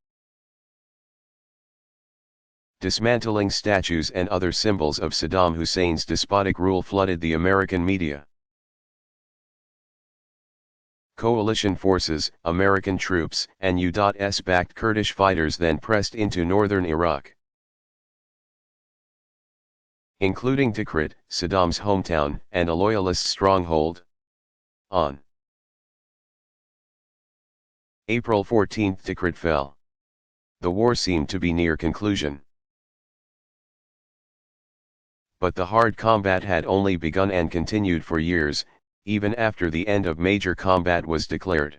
[SPEAKER 2] dismantling statues and other symbols of Saddam Hussein's despotic rule flooded the American media. Coalition forces, American troops, and U.S.-backed Kurdish fighters then pressed into northern Iraq, including Tikrit, Saddam's hometown, and a loyalist stronghold. On April 14, Tikrit fell. The war seemed to be near conclusion. But the hard combat had only begun and continued for years, even after the end of major combat was declared.